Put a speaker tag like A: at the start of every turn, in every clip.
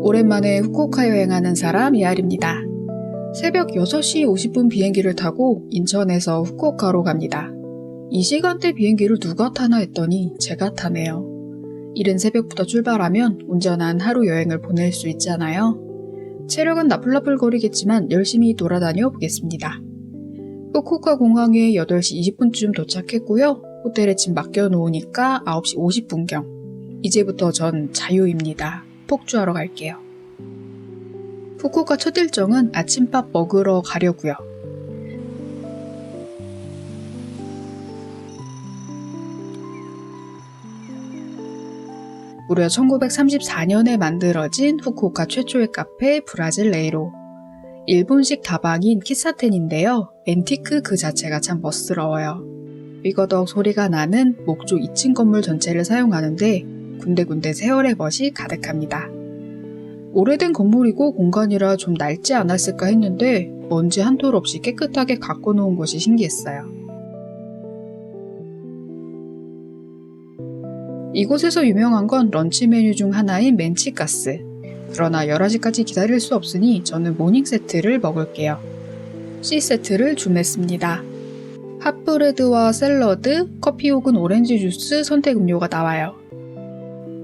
A: 오랜만에 후쿠오카 여행하는 사람 이하리입니다. 새벽 6시 50분 비행기를 타고 인천에서 후쿠오카로 갑니다. 이 시간대 비행기를 누가 타나 했더니 제가 타네요. 이른 새벽부터 출발하면 온전한 하루 여행을 보낼 수 있잖아요. 체력은 나풀나풀거리겠지만 열심히 돌아다녀 보겠습니다. 후쿠오카 공항에 8시 20분쯤 도착했고요. 호텔에 짐 맡겨놓으니까 9시 50분경. 이제부터 전 자유입니다. 폭주하러 갈게요. 후쿠오카 첫 일정은 아침밥 먹으러 가려고요. 무려 1934년에 만들어진 후쿠오카 최초의 카페 브라질 레이로. 일본식 다방인 키사텐인데요. 앤티크 그 자체가 참 멋스러워요. 삐거덕 소리가 나는 목조 2층 건물 전체를 사용하는데 군데군데 세월의 멋이 가득합니다. 오래된 건물이고 공간이라 좀 낡지 않았을까 했는데 먼지 한 톨 없이 깨끗하게 가꿔놓은 것이 신기했어요. 이곳에서 유명한 건 런치 메뉴 중 하나인 멘치가스. 그러나 11시까지 기다릴 수 없으니 저는 모닝 세트를 먹을게요. C세트를 주문했습니다. 핫브레드와 샐러드, 커피 혹은 오렌지 주스 선택 음료가 나와요.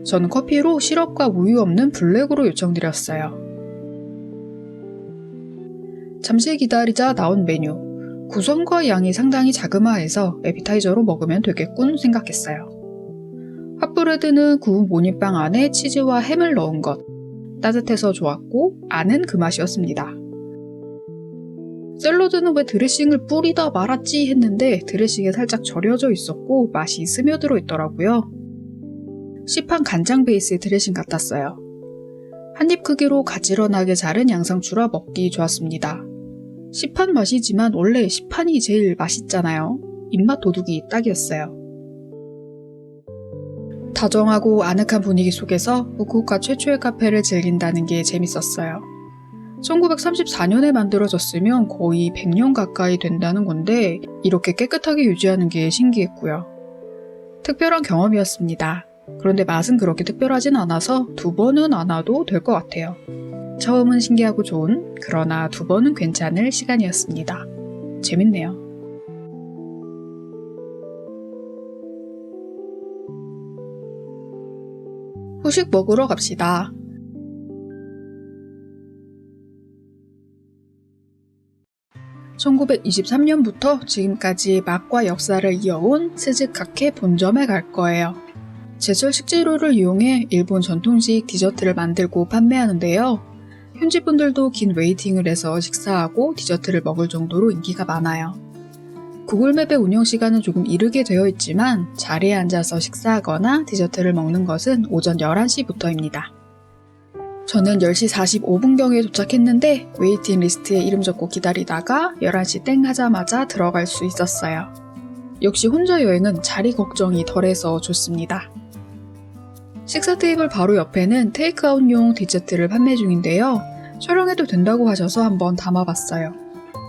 A: 저는 커피로 시럽과 우유 없는 블랙으로 요청드렸어요. 잠시 기다리자 나온 메뉴. 구성과 양이 상당히 자그마해서 에피타이저로 먹으면 되겠군 생각했어요. 핫브레드는 구운 모닝빵 안에 치즈와 햄을 넣은 것. 따뜻해서 좋았고 안은 그 맛이었습니다. 샐러드는 왜 드레싱을 뿌리다 말았지 했는데 드레싱에 살짝 절여져 있었고 맛이 스며들어 있더라고요. 시판 간장 베이스의 드레싱 같았어요. 한입 크기로 가지런하게 자른 양상추라 먹기 좋았습니다. 시판 맛이지만 원래 시판이 제일 맛있잖아요. 입맛 도둑이 딱이었어요. 다정하고 아늑한 분위기 속에서 후쿠오카 최초의 카페를 즐긴다는 게 재밌었어요. 1934년에 만들어졌으면 거의 100년 가까이 된다는 건데 이렇게 깨끗하게 유지하는 게 신기했고요. 특별한 경험이었습니다. 그런데 맛은 그렇게 특별하진 않아서 2번은 안 와도 될 것 같아요. 처음은 신기하고 좋은, 그러나 2번은 괜찮을 시간이었습니다. 재밌네요. 후식 먹으러 갑시다. (1923년부터) 지금까지 맛과 역사를 이어온 스즈카케 본점에 갈 거예요. 제철 식재료를 이용해 일본 전통식 디저트를 만들고 판매하는데요. 현지 분들도 긴 웨이팅을 해서 식사하고 디저트를 먹을 정도로 인기가 많아요. 구글맵의 운영시간은 조금 이르게 되어 있지만 자리에 앉아서 식사하거나 디저트를 먹는 것은 오전 11시부터입니다. 저는 10시 45분경에 도착했는데 웨이팅 리스트에 이름 적고 기다리다가 11시 땡 하자마자 들어갈 수 있었어요. 역시 혼자 여행은 자리 걱정이 덜해서 좋습니다. 식사 테이블 바로 옆에는 테이크아웃용 디저트를 판매 중인데요. 촬영해도 된다고 하셔서 한번 담아봤어요.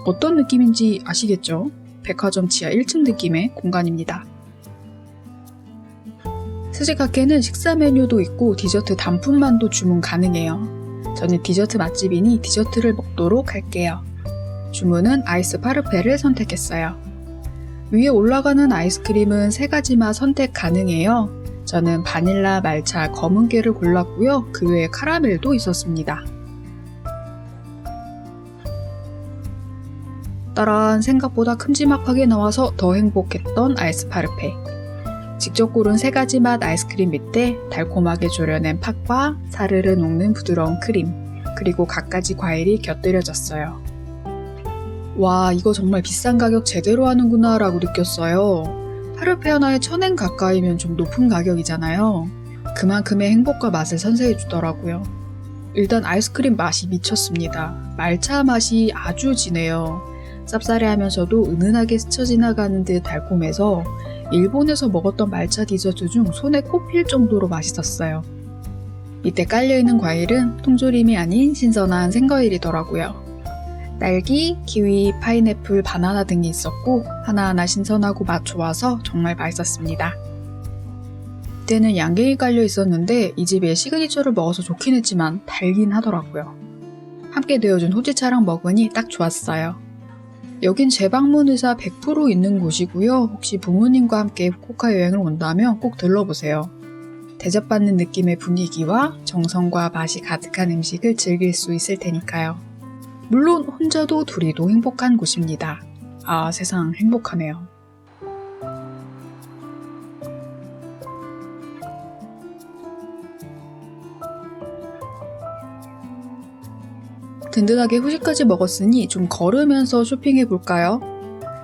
A: 어떤 느낌인지 아시겠죠? 백화점 지하 1층 느낌의 공간입니다. 스즈카케는 식사 메뉴도 있고 디저트 단품만도 주문 가능해요. 저는 디저트 맛집이니 디저트를 먹도록 할게요. 주문은 아이스 파르페를 선택했어요. 위에 올라가는 아이스크림은 3가지 맛 선택 가능해요. 저는 바닐라, 말차, 검은깨를 골랐고요. 그 외에 카라멜도 있었습니다. 따란 생각보다 큼지막하게 나와서 더 행복했던 아이스 파르페. 직접 고른 3가지 맛 아이스크림 밑에 달콤하게 졸여낸 팥과 사르르 녹는 부드러운 크림, 그리고 갖가지 과일이 곁들여졌어요. 와, 이거 정말 비싼 가격 제대로 하는구나 라고 느꼈어요. 파르페 하나에 1000엔 가까이면 좀 높은 가격이잖아요. 그만큼의 행복과 맛을 선사해 주더라고요. 일단 아이스크림 맛이 미쳤습니다. 말차 맛이 아주 진해요. 쌉싸래하면서도 은은하게 스쳐 지나가는 듯 달콤해서 일본에서 먹었던 말차 디저트 중 손에 꼽힐 정도로 맛있었어요. 밑에 깔려있는 과일은 통조림이 아닌 신선한 생과일이더라고요. 딸기, 키위, 파인애플, 바나나 등이 있었고 하나하나 신선하고 맛 좋아서 정말 맛있었습니다. 이때는 양갱이 깔려 있었는데 이 집의 시그니처를 먹어서 좋긴 했지만 달긴 하더라고요. 함께 내어준 후지차랑 먹으니 딱 좋았어요. 여긴 재방문 의사 100% 있는 곳이고요. 혹시 부모님과 함께 후쿠오카 여행을 온다면 꼭 들러보세요. 대접받는 느낌의 분위기와 정성과 맛이 가득한 음식을 즐길 수 있을 테니까요. 물론 혼자도 둘이도 행복한 곳입니다. 아, 세상 행복하네요. 든든하게 후식까지 먹었으니 좀 걸으면서 쇼핑해볼까요?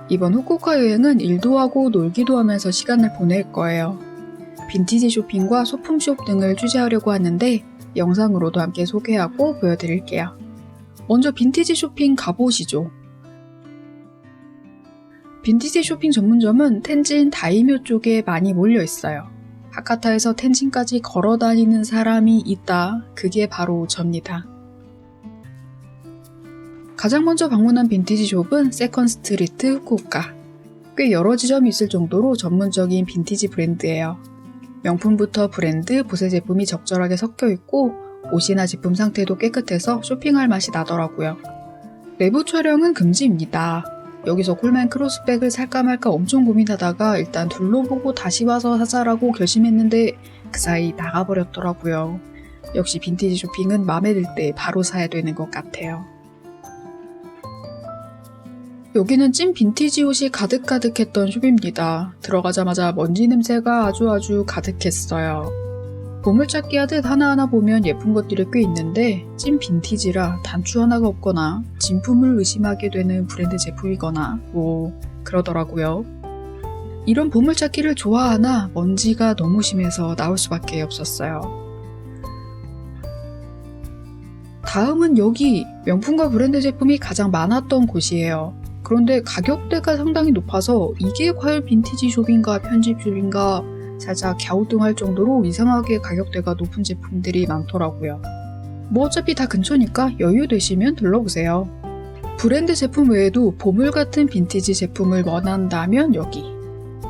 A: 이번 후쿠오카 여행은 일도 하고 놀기도 하면서 시간을 보낼 거예요. 빈티지 쇼핑과 소품숍 등을 취재하려고 하는데 영상으로도 함께 소개하고 보여드릴게요. 먼저 빈티지 쇼핑 가보시죠. 빈티지 쇼핑 전문점은 텐진 다이묘 쪽에 많이 몰려 있어요. 하카타에서 텐진까지 걸어 다니는 사람이 있다. 그게 바로 접니다. 가장 먼저 방문한 빈티지 숍은 세컨 스트리트 후쿠오카. 꽤 여러 지점이 있을 정도로 전문적인 빈티지 브랜드예요. 명품부터 브랜드, 보세 제품이 적절하게 섞여 있고 옷이나 제품 상태도 깨끗해서 쇼핑할 맛이 나더라고요. 내부 촬영은 금지입니다. 여기서 콜맨 크로스백을 살까 말까 엄청 고민하다가 일단 둘러보고 다시 와서 사자라고 결심했는데 그 사이 나가버렸더라고요. 역시 빈티지 쇼핑은 마음에 들 때 바로 사야 되는 것 같아요. 여기는 찐 빈티지 옷이 가득가득했던 숍입니다. 들어가자마자 먼지 냄새가 아주 가득했어요. 보물찾기 하듯 하나하나 보면 예쁜 것들이 꽤 있는데 찐 빈티지라 단추 하나가 없거나 진품을 의심하게 되는 브랜드 제품이거나 그러더라고요. 이런 보물찾기를 좋아하나 먼지가 너무 심해서 나올 수밖에 없었어요. 다음은 여기 명품과 브랜드 제품이 가장 많았던 곳이에요. 그런데 가격대가 상당히 높아서 이게 과연 빈티지 숍인가 편집 숍인가 살짝 갸우뚱할 정도로 이상하게 가격대가 높은 제품들이 많더라고요. 뭐 어차피 다 근처니까 여유 되시면 둘러보세요. 브랜드 제품 외에도 보물 같은 빈티지 제품을 원한다면 여기.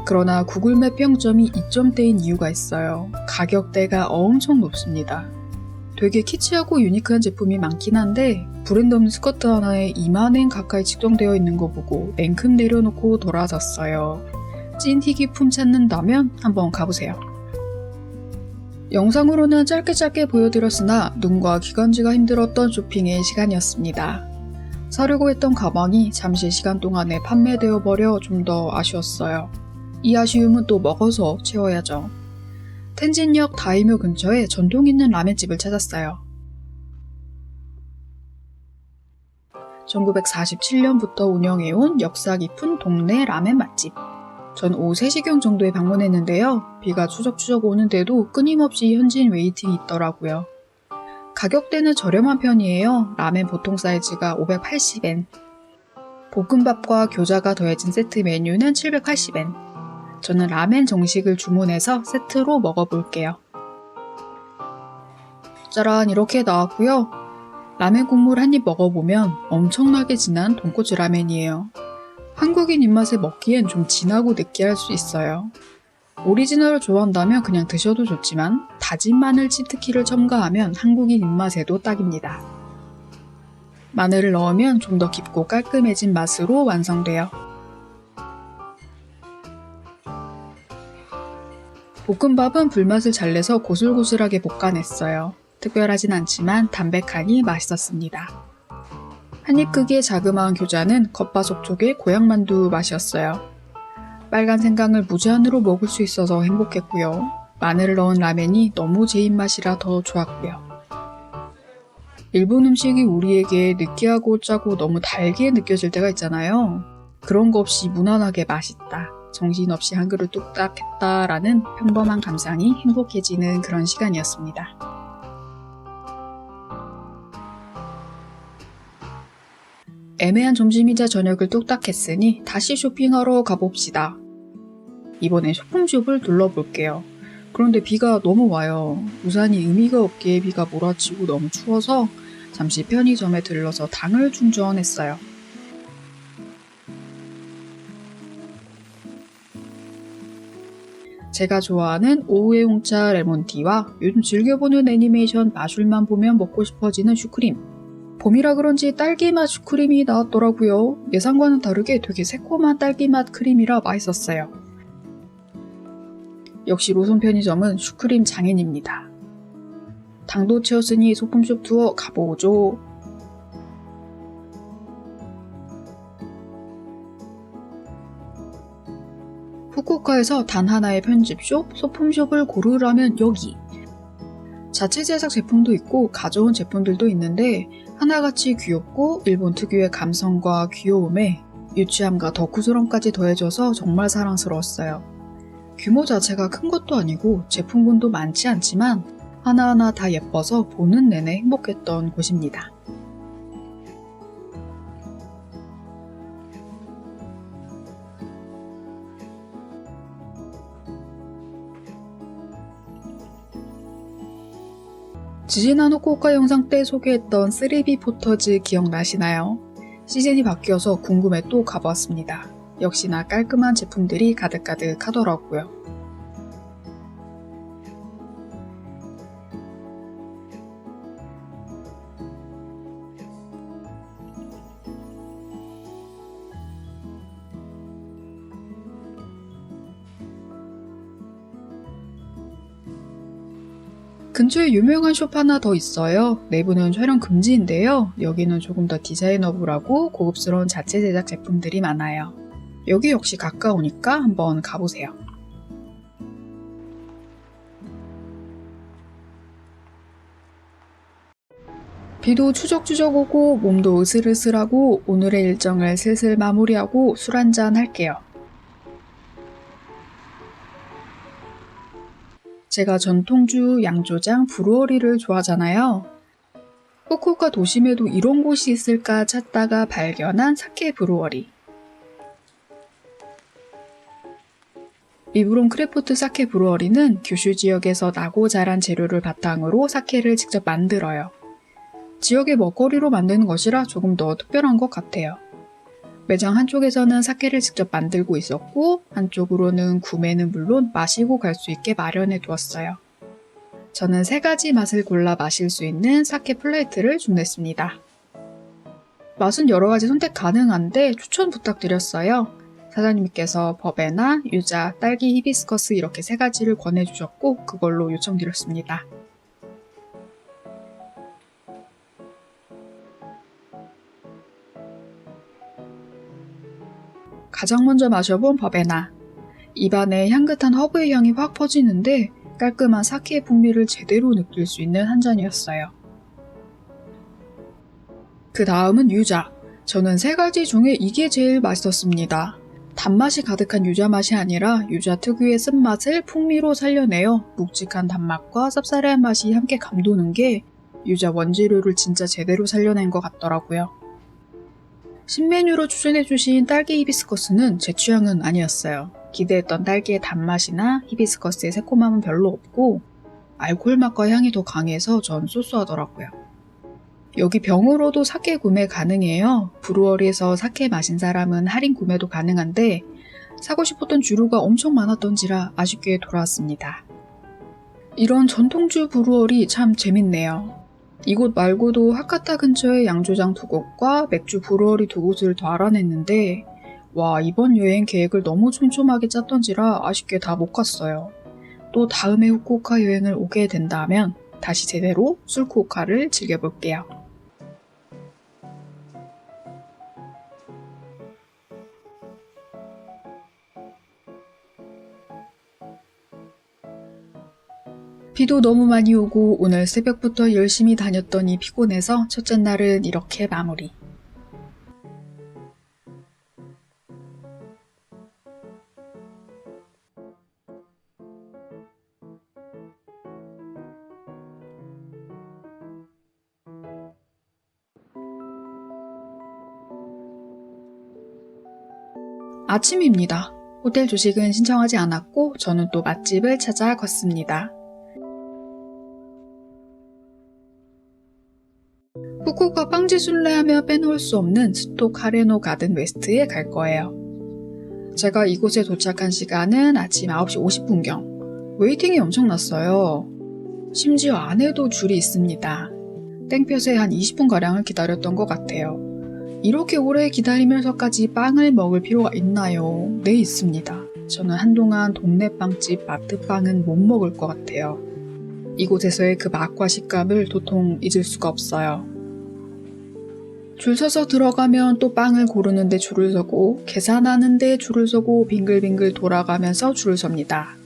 A: 그러나 구글맵 평점이 2점대인 이유가 있어요. 가격대가 엄청 높습니다. 되게 키치하고 유니크한 제품이 많긴 한데 브랜드 없는 스커트 하나에 2만엔 가까이 측정되어 있는 거 보고 냉큼 내려놓고 돌아섰어요. 찐 희귀품 찾는다면 한번 가보세요. 영상으로는 짧게 보여드렸으나 눈과 기관지가 힘들었던 쇼핑의 시간이었습니다. 사려고 했던 가방이 잠시 시간 동안에 판매되어 버려 좀 더 아쉬웠어요. 이 아쉬움은 또 먹어서 채워야죠. 텐진역 다이묘 근처에 전통 있는 라멘집을 찾았어요. 1947년부터 운영해온 역사 깊은 동네 라멘 맛집. 전 오후 3시경 정도에 방문했는데요. 비가 추적추적 오는데도 끊임없이 현지인 웨이팅이 있더라고요. 가격대는 저렴한 편이에요. 라멘 보통 사이즈가 580엔. 볶음밥과 교자가 더해진 세트 메뉴는 780엔. 저는 라멘 정식을 주문해서 세트로 먹어볼게요. 짜란 이렇게 나왔고요. 라멘 국물 한 입 먹어보면 엄청나게 진한 돈코츠 라멘이에요. 한국인 입맛에 먹기엔 좀 진하고 느끼할 수 있어요. 오리지널을 좋아한다면 그냥 드셔도 좋지만 다진 마늘 치트키를 첨가하면 한국인 입맛에도 딱입니다. 마늘을 넣으면 좀 더 깊고 깔끔해진 맛으로 완성돼요. 볶음밥은 불맛을 잘 내서 고슬고슬하게 볶아냈어요. 특별하진 않지만 담백하니 맛있었습니다. 한입 크기의 자그마한 교자는 겉바속촉의 고향만두 맛이었어요. 빨간 생강을 무제한으로 먹을 수 있어서 행복했고요. 마늘을 넣은 라멘이 너무 제 입맛이라 더 좋았고요. 일본 음식이 우리에게 느끼하고 짜고 너무 달게 느껴질 때가 있잖아요. 그런 거 없이 무난하게 맛있다. 정신없이 한 그릇 뚝딱 했다라는 평범한 감상이 행복해지는 그런 시간이었습니다. 애매한 점심이자 저녁을 뚝딱 했으니 다시 쇼핑하러 가봅시다. 이번엔 소품숍을 둘러볼게요. 그런데 비가 너무 와요. 우산이 의미가 없게 비가 몰아치고 너무 추워서 잠시 편의점에 들러서 당을 충전했어요. 제가 좋아하는 오후의 홍차 레몬티와 요즘 즐겨보는 애니메이션 마술만 보면 먹고 싶어지는 슈크림. 봄이라 그런지 딸기맛 슈크림이 나왔더라고요. 예상과는 다르게 되게 새콤한 딸기맛 크림이라 맛있었어요. 역시 로손 편의점은 슈크림 장인입니다. 당도 채웠으니 소품숍 투어 가보죠. 후쿠오카에서 단 하나의 편집숍, 소품숍을 고르라면 여기. 자체 제작 제품도 있고 가져온 제품들도 있는데 하나같이 귀엽고 일본 특유의 감성과 귀여움에 유치함과 덕후스러움까지 더해져서 정말 사랑스러웠어요. 규모 자체가 큰 것도 아니고 제품군도 많지 않지만 하나하나 다 예뻐서 보는 내내 행복했던 곳입니다. 지지난 후쿠오카 영상 때 소개했던 3B 포터즈 기억나시나요? 시즌이 바뀌어서 궁금해 또 가보았습니다. 역시나 깔끔한 제품들이 가득가득하더라고요. 근처에 유명한 숍 하나 더 있어요. 내부는 촬영 금지인데요. 여기는 조금 더 디자이너블하고 고급스러운 자체 제작 제품들이 많아요. 여기 역시 가까우니까 한번 가보세요. 비도 추적추적 오고 몸도 으슬으슬하고 오늘의 일정을 슬슬 마무리하고 술 한잔 할게요. 제가 전통주, 양조장, 브루어리를 좋아하잖아요. 후쿠오카 도심에도 이런 곳이 있을까 찾다가 발견한 사케 브루어리. 리브론 크래프트 사케 브루어리는 규슈 지역에서 나고 자란 재료를 바탕으로 사케를 직접 만들어요. 지역의 먹거리로 만드는 것이라 조금 더 특별한 것 같아요. 매장 한쪽에서는 사케를 직접 만들고 있었고 한쪽으로는 구매는 물론 마시고 갈 수 있게 마련해 두었어요. 저는 3가지 맛을 골라 마실 수 있는 사케 플레이트를 주문했습니다. 맛은 여러 가지 선택 가능한데 추천 부탁드렸어요. 사장님께서 버베나, 유자, 딸기 히비스커스 이렇게 3가지를 권해주셨고 그걸로 요청드렸습니다. 가장 먼저 마셔본 버베나. 입안에 향긋한 허브의 향이 확 퍼지는데 깔끔한 사케의 풍미를 제대로 느낄 수 있는 한 잔이었어요. 그 다음은 유자. 저는 3가지 중에 이게 제일 맛있었습니다. 단맛이 가득한 유자 맛이 아니라 유자 특유의 쓴맛을 풍미로 살려내어 묵직한 단맛과 쌉싸래한 맛이 함께 감도는 게 유자 원재료를 진짜 제대로 살려낸 것 같더라고요. 신메뉴로 추천해주신 딸기 히비스커스는 제 취향은 아니었어요. 기대했던 딸기의 단맛이나 히비스커스의 새콤함은 별로 없고 알코올 맛과 향이 더 강해서 전 쏘쏘하더라고요. 여기 병으로도 사케 구매 가능해요. 브루어리에서 사케 마신 사람은 할인 구매도 가능한데 사고 싶었던 주류가 엄청 많았던지라 아쉽게 돌아왔습니다. 이런 전통주 브루어리 참 재밌네요. 이곳 말고도 하카타 근처에 양조장 2곳과 맥주 브루어리 2곳을 더 알아냈는데 와, 이번 여행 계획을 너무 촘촘하게 짰던지라 아쉽게 다 못 갔어요. 또 다음에 후쿠오카 여행을 오게 된다면 다시 제대로 술쿠오카를 즐겨볼게요. 비도 너무 많이 오고 오늘 새벽부터 열심히 다녔더니 피곤해서 첫째 날은 이렇게 마무리. 아침입니다. 호텔 조식은 신청하지 않았고 저는 또 맛집을 찾아 걷습니다. 후쿠오카 빵지 순례하며 빼놓을 수 없는 스토 카레노 가든 웨스트에 갈 거예요. 제가 이곳에 도착한 시간은 아침 9시 50분경. 웨이팅이 엄청났어요. 심지어 안에도 줄이 있습니다. 땡볕에 한 20분가량을 기다렸던 것 같아요. 이렇게 오래 기다리면서까지 빵을 먹을 필요가 있나요? 네, 있습니다. 저는 한동안 동네 빵집 마트빵은 못 먹을 것 같아요. 이곳에서의 그 맛과 식감을 도통 잊을 수가 없어요. 줄 서서 들어가면 또 빵을 고르는데 줄을 서고 계산하는데 줄을 서고 빙글빙글 돌아가면서 줄을 섭니다.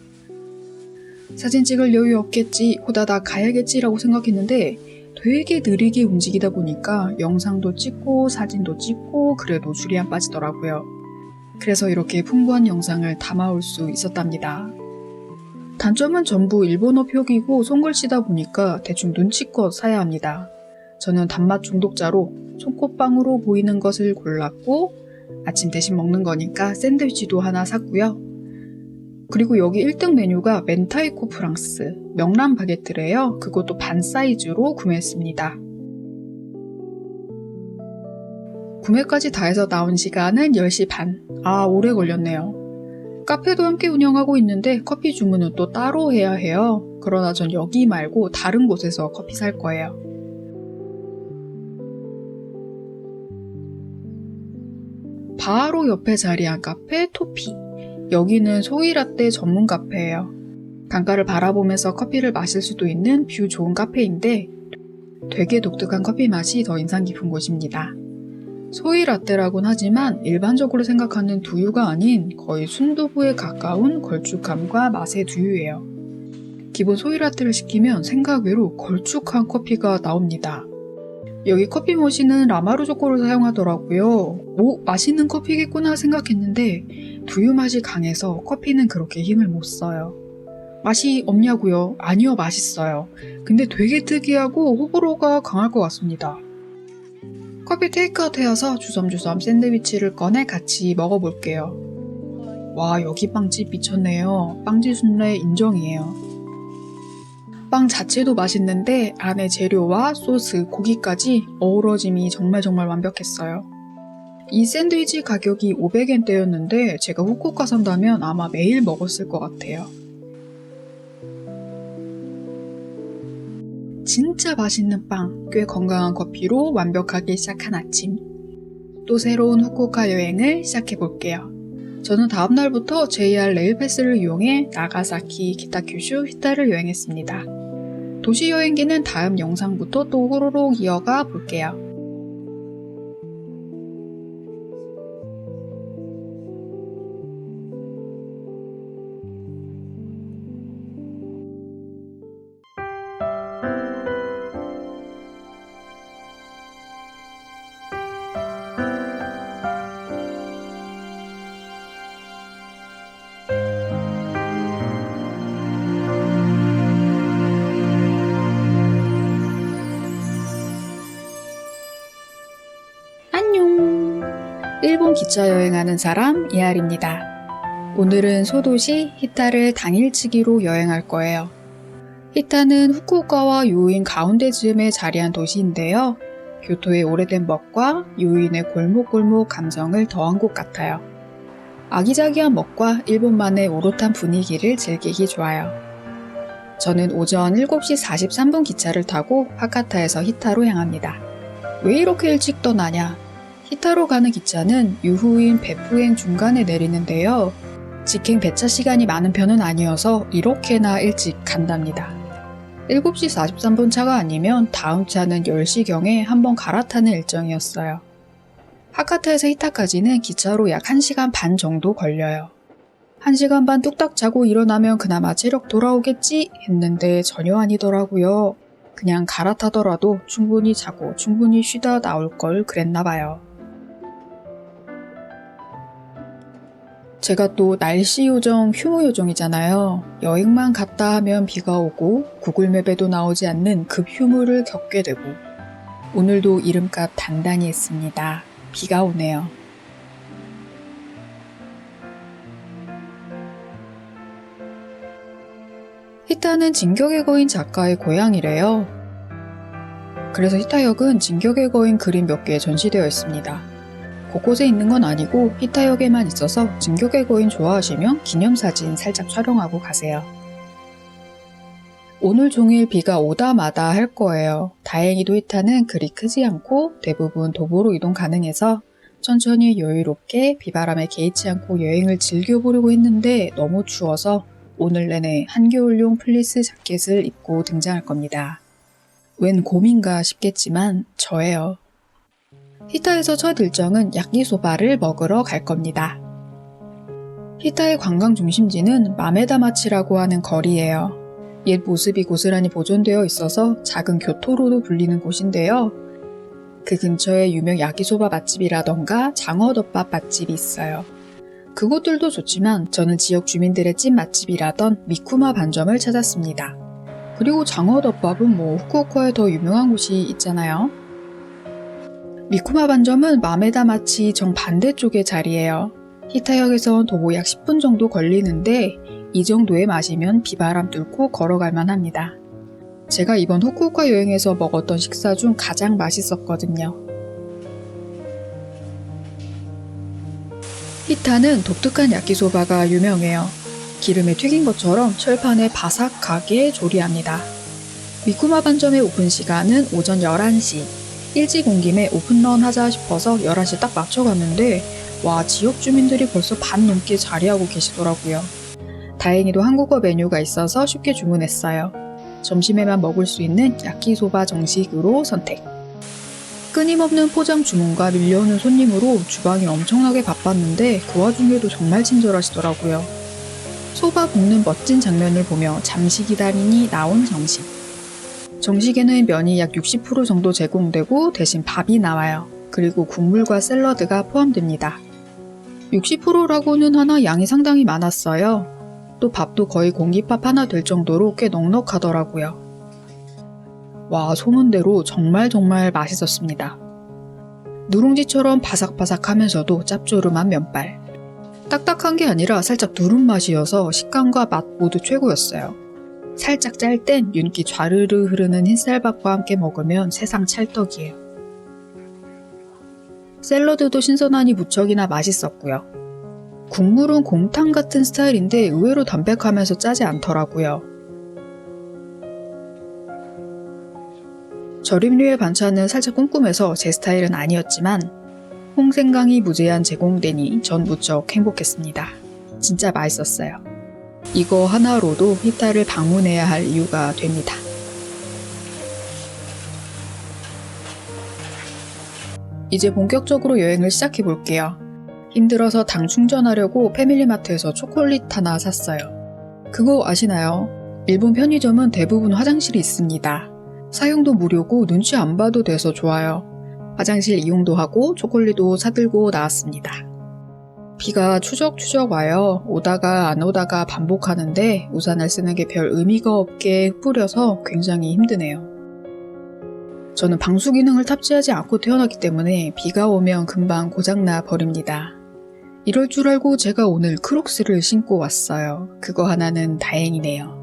A: 사진 찍을 여유 없겠지, 호다닥 가야겠지라고 생각했는데 되게 느리게 움직이다 보니까 영상도 찍고 사진도 찍고 그래도 줄이 안 빠지더라고요. 그래서 이렇게 풍부한 영상을 담아올 수 있었답니다. 단점은 전부 일본어 표기고 손글씨다 보니까 대충 눈치껏 사야 합니다. 저는 단맛 중독자로 초코빵으로 보이는 것을 골랐고 아침 대신 먹는 거니까 샌드위치도 하나 샀고요. 그리고 여기 1등 메뉴가 멘타이코 프랑스 명란 바게트래요. 그것도 반 사이즈로 구매했습니다. 구매까지 다 해서 나온 시간은 10시 반. 아, 오래 걸렸네요. 카페도 함께 운영하고 있는데 커피 주문은 또 따로 해야 해요. 그러나 전 여기 말고 다른 곳에서 커피 살 거예요. 바로 옆에 자리한 카페 토피. 여기는 소이라떼 전문 카페예요. 강가를 바라보면서 커피를 마실 수도 있는 뷰 좋은 카페인데 되게 독특한 커피 맛이 더 인상 깊은 곳입니다. 소이라떼라고는 하지만 일반적으로 생각하는 두유가 아닌 거의 순두부에 가까운 걸쭉함과 맛의 두유예요. 기본 소이라떼를 시키면 생각 외로 걸쭉한 커피가 나옵니다. 여기 커피 머신은 라마루 조코를 사용하더라고요. 맛있는 커피겠구나 생각했는데 두유 맛이 강해서 커피는 그렇게 힘을 못 써요. 맛이 없냐고요? 아니요, 맛있어요. 근데 되게 특이하고 호불호가 강할 것 같습니다. 커피 테이크아웃 해서 주섬주섬 샌드위치를 꺼내 같이 먹어볼게요. 와, 여기 빵집 미쳤네요. 빵집 순례 인정이에요. 빵 자체도 맛있는데 안에 재료와 소스, 고기까지 어우러짐이 정말 완벽했어요. 이 샌드위치 가격이 500엔대였는데 제가 후쿠오카 산다면 아마 매일 먹었을 것 같아요. 진짜 맛있는 빵, 꽤 건강한 커피로 완벽하게 시작한 아침. 또 새로운 후쿠오카 여행을 시작해볼게요. 저는 다음날부터 JR 레일패스를 이용해 나가사키, 기타큐슈, 히타를 여행했습니다. 도시 여행기는 다음 영상부터 또 호로록 이어가 볼게요. 안녕! 일본 기차 여행하는 사람 이하리입니다. 오늘은 소도시 히타를 당일치기로 여행할 거예요. 히타는 후쿠오카와 요인 가운데 즈음에 자리한 도시인데요. 교토의 오래된 멋과 요인의 골목골목 감성을 더한 곳 같아요. 아기자기한 멋과 일본만의 오롯한 분위기를 즐기기 좋아요. 저는 오전 7시 43분 기차를 타고 하카타에서 히타로 향합니다. 왜 이렇게 일찍 떠나냐? 히타로 가는 기차는 유후인 베푸행 중간에 내리는데요. 직행 배차 시간이 많은 편은 아니어서 이렇게나 일찍 간답니다. 7시 43분 차가 아니면 다음 차는 10시경에 한번 갈아타는 일정이었어요. 하카타에서 히타까지는 기차로 약 1시간 반 정도 걸려요. 1시간 반 뚝딱 자고 일어나면 그나마 체력 돌아오겠지 했는데 전혀 아니더라고요. 그냥 갈아타더라도 충분히 자고 충분히 쉬다 나올 걸 그랬나봐요. 제가 또 날씨 요정, 휴무 요정이잖아요. 여행만 갔다 하면 비가 오고 구글맵에도 나오지 않는 급휴무를 겪게 되고 오늘도 이름값 단단히 했습니다. 비가 오네요. 히타는 진격의 거인 작가의 고향이래요. 그래서 히타역은 진격의 거인 그림 몇 개 전시되어 있습니다. 곳곳에 있는 건 아니고 히타역에만 있어서 진격의 거인 좋아하시면 기념사진 살짝 촬영하고 가세요. 오늘 종일 비가 오다 마다 할 거예요. 다행히도 히타는 그리 크지 않고 대부분 도보로 이동 가능해서 천천히 여유롭게 비바람에 개의치 않고 여행을 즐겨보려고 했는데 너무 추워서 오늘 내내 한겨울용 플리스 자켓을 입고 등장할 겁니다. 웬 곰인가 싶겠지만 저예요. 히타에서 첫 일정은 야끼소바를 먹으러 갈 겁니다. 히타의 관광 중심지는 마메다마치라고 하는 거리예요. 옛 모습이 고스란히 보존되어 있어서 작은 교토로도 불리는 곳인데요. 그 근처에 유명 야끼소바 맛집이라던가 장어덮밥 맛집이 있어요. 그곳들도 좋지만 저는 지역 주민들의 찐 맛집이라던 미쿠마 반점을 찾았습니다. 그리고 장어덮밥은 후쿠오카에 더 유명한 곳이 있잖아요. 미쿠마 반점은 마메다마치 정반대쪽의 자리예요. 히타역에선 도보 약 10분 정도 걸리는데 이 정도의 맛이면 비바람 뚫고 걸어갈 만합니다. 제가 이번 후쿠오카 여행에서 먹었던 식사 중 가장 맛있었거든요. 히타는 독특한 야끼소바가 유명해요. 기름에 튀긴 것처럼 철판에 바삭하게 조리합니다. 미쿠마 반점의 오픈 시간은 오전 11시. 일찍 온 김에 오픈런 하자 싶어서 11시 딱 맞춰갔는데 와, 지역 주민들이 벌써 반 넘게 자리하고 계시더라고요. 다행히도 한국어 메뉴가 있어서 쉽게 주문했어요. 점심에만 먹을 수 있는 야끼소바 정식으로 선택. 끊임없는 포장 주문과 밀려오는 손님으로 주방이 엄청나게 바빴는데 그 와중에도 정말 친절하시더라고요. 소바 볶는 멋진 장면을 보며 잠시 기다리니 나온 정식. 정식에는 면이 약 60% 정도 제공되고 대신 밥이 나와요. 그리고 국물과 샐러드가 포함됩니다. 60%라고는 하나 양이 상당히 많았어요. 또 밥도 거의 공깃밥 하나 될 정도로 꽤 넉넉하더라고요. 와, 소문대로 정말 맛있었습니다. 누룽지처럼 바삭바삭하면서도 짭조름한 면발. 딱딱한 게 아니라 살짝 누른 맛이어서 식감과 맛 모두 최고였어요. 살짝 짤 땐 윤기 좌르르 흐르는 흰쌀밥과 함께 먹으면 세상 찰떡이에요. 샐러드도 신선하니 무척이나 맛있었고요. 국물은 곰탕 같은 스타일인데 의외로 담백하면서 짜지 않더라고요. 절임류의 반찬은 살짝 쿰쿰해서 제 스타일은 아니었지만 홍생강이 무제한 제공되니 전 무척 행복했습니다. 진짜 맛있었어요. 이거 하나로도 히타를 방문해야 할 이유가 됩니다. 이제 본격적으로 여행을 시작해볼게요. 힘들어서 당 충전하려고 패밀리마트에서 초콜릿 하나 샀어요. 그거 아시나요? 일본 편의점은 대부분 화장실이 있습니다. 사용도 무료고 눈치 안 봐도 돼서 좋아요. 화장실 이용도 하고 초콜릿도 사들고 나왔습니다. 비가 추적추적 와요. 오다가 안 오다가 반복하는데 우산을 쓰는 게 별 의미가 없게 뿌려서 굉장히 힘드네요. 저는 방수 기능을 탑재하지 않고 태어났기 때문에 비가 오면 금방 고장나 버립니다. 이럴 줄 알고 제가 오늘 크록스를 신고 왔어요. 그거 하나는 다행이네요.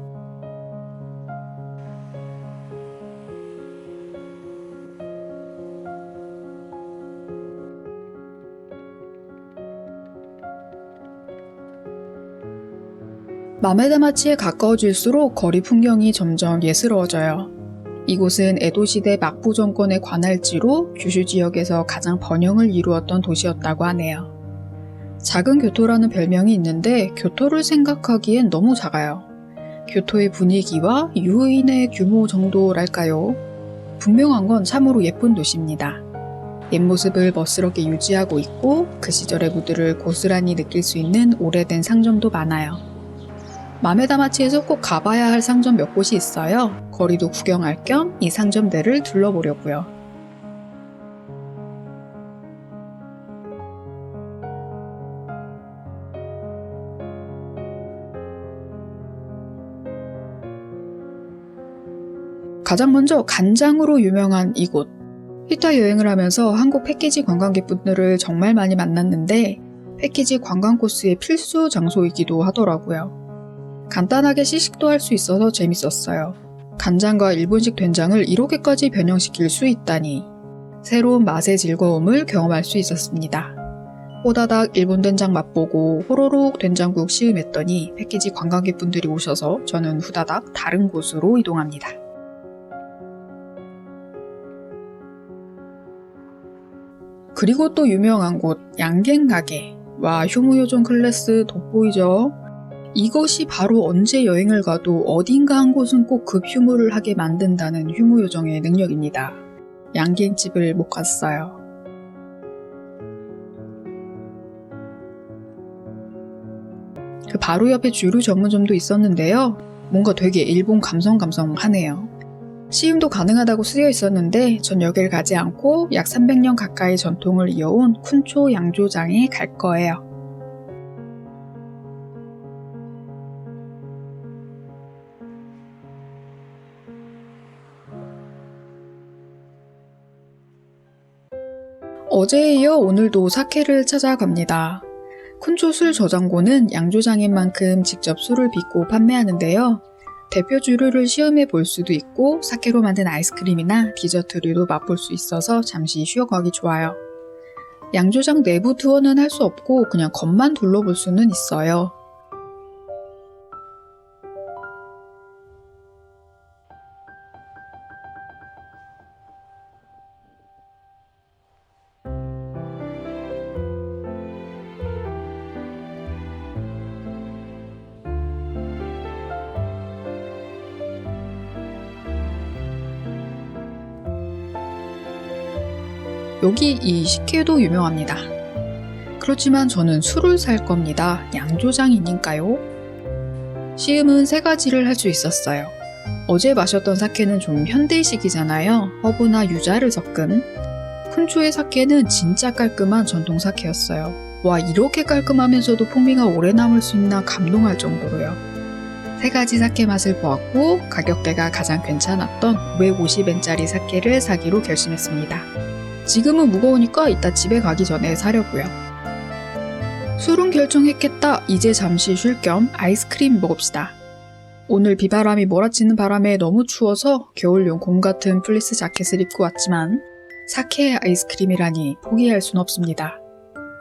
A: 마메다마치에 가까워질수록 거리 풍경이 점점 예스러워져요. 이곳은 에도시대 막부 정권의 관할지로 규슈 지역에서 가장 번영을 이루었던 도시였다고 하네요. 작은 교토라는 별명이 있는데 교토를 생각하기엔 너무 작아요. 교토의 분위기와 유인의 규모 정도랄까요? 분명한 건 참으로 예쁜 도시입니다. 옛 모습을 멋스럽게 유지하고 있고 그 시절의 무드를 고스란히 느낄 수 있는 오래된 상점도 많아요. 마메다마치에서 꼭 가봐야 할 상점 몇 곳이 있어요. 거리도 구경할 겸 이 상점들을 둘러보려고요. 가장 먼저 간장으로 유명한 이곳. 히타 여행을 하면서 한국 패키지 관광객분들을 정말 많이 만났는데 패키지 관광 코스의 필수 장소이기도 하더라고요. 간단하게 시식도 할 수 있어서 재밌었어요. 간장과 일본식 된장을 이렇게까지 변형시킬 수 있다니. 새로운 맛의 즐거움을 경험할 수 있었습니다. 호다닥 일본 된장 맛보고 호로록 된장국 시음했더니 패키지 관광객분들이 오셔서 저는 후다닥 다른 곳으로 이동합니다. 그리고 또 유명한 곳 양갱 가게. 와, 휴무요정 클래스 돋보이죠? 이것이 바로 언제 여행을 가도 어딘가 한 곳은 꼭 급 휴무를 하게 만든다는 휴무요정의 능력입니다. 양갱집을 못 갔어요. 그 바로 옆에 주류 전문점도 있었는데요. 뭔가 되게 일본 감성하네요. 시음도 가능하다고 쓰여 있었는데 전 여길 가지 않고 약 300년 가까이 전통을 이어온 쿤초 양조장에 갈 거예요. 어제에 이어 오늘도 사케를 찾아갑니다. 쿤초 술 저장고는 양조장인 만큼 직접 술을 빚고 판매하는데요. 대표 주류를 시음해 볼 수도 있고 사케로 만든 아이스크림이나 디저트류도 맛볼 수 있어서 잠시 쉬어가기 좋아요. 양조장 내부 투어는 할 수 없고 그냥 겉만 둘러볼 수는 있어요. 여기 이 식혜도 유명합니다. 그렇지만 저는 술을 살 겁니다. 양조장이니까요. 시음은 3가지를 할 수 있었어요. 어제 마셨던 사케는 좀 현대식이잖아요. 허브나 유자를 섞은. 쿤초의 사케는 진짜 깔끔한 전통 사케였어요. 와, 이렇게 깔끔하면서도 풍미가 오래 남을 수 있나 감동할 정도로요. 3가지 사케 맛을 보았고 가격대가 가장 괜찮았던 550엔짜리 사케를 사기로 결심했습니다. 지금은 무거우니까 이따 집에 가기 전에 사려고요. 술은 결정했겠다. 이제 잠시 쉴 겸 아이스크림 먹읍시다. 오늘 비바람이 몰아치는 바람에 너무 추워서 겨울용 곰 같은 플리스 자켓을 입고 왔지만 사케 아이스크림이라니 포기할 순 없습니다.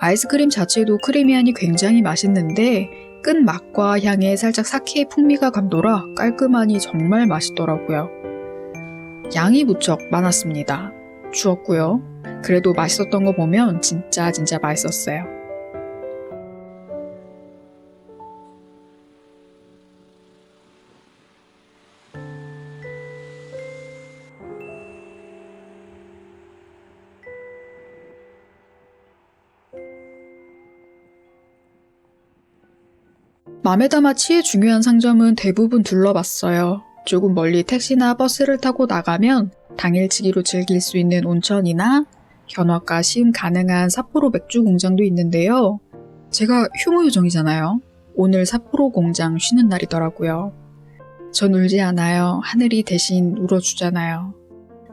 A: 아이스크림 자체도 크리미하니 굉장히 맛있는데 끈 맛과 향에 살짝 사케의 풍미가 감돌아 깔끔하니 정말 맛있더라고요. 양이 무척 많았습니다. 추웠고요. 그래도 맛있었던 거 보면 진짜 맛있었어요. 마메다마치의 중요한 상점은 대부분 둘러봤어요. 조금 멀리 택시나 버스를 타고 나가면 당일치기로 즐길 수 있는 온천이나 견학과 시음 가능한 삿포로 맥주 공장도 있는데요. 제가 휴무요정이잖아요. 오늘 삿포로 공장 쉬는 날이더라고요. 전 울지 않아요. 하늘이 대신 울어주잖아요.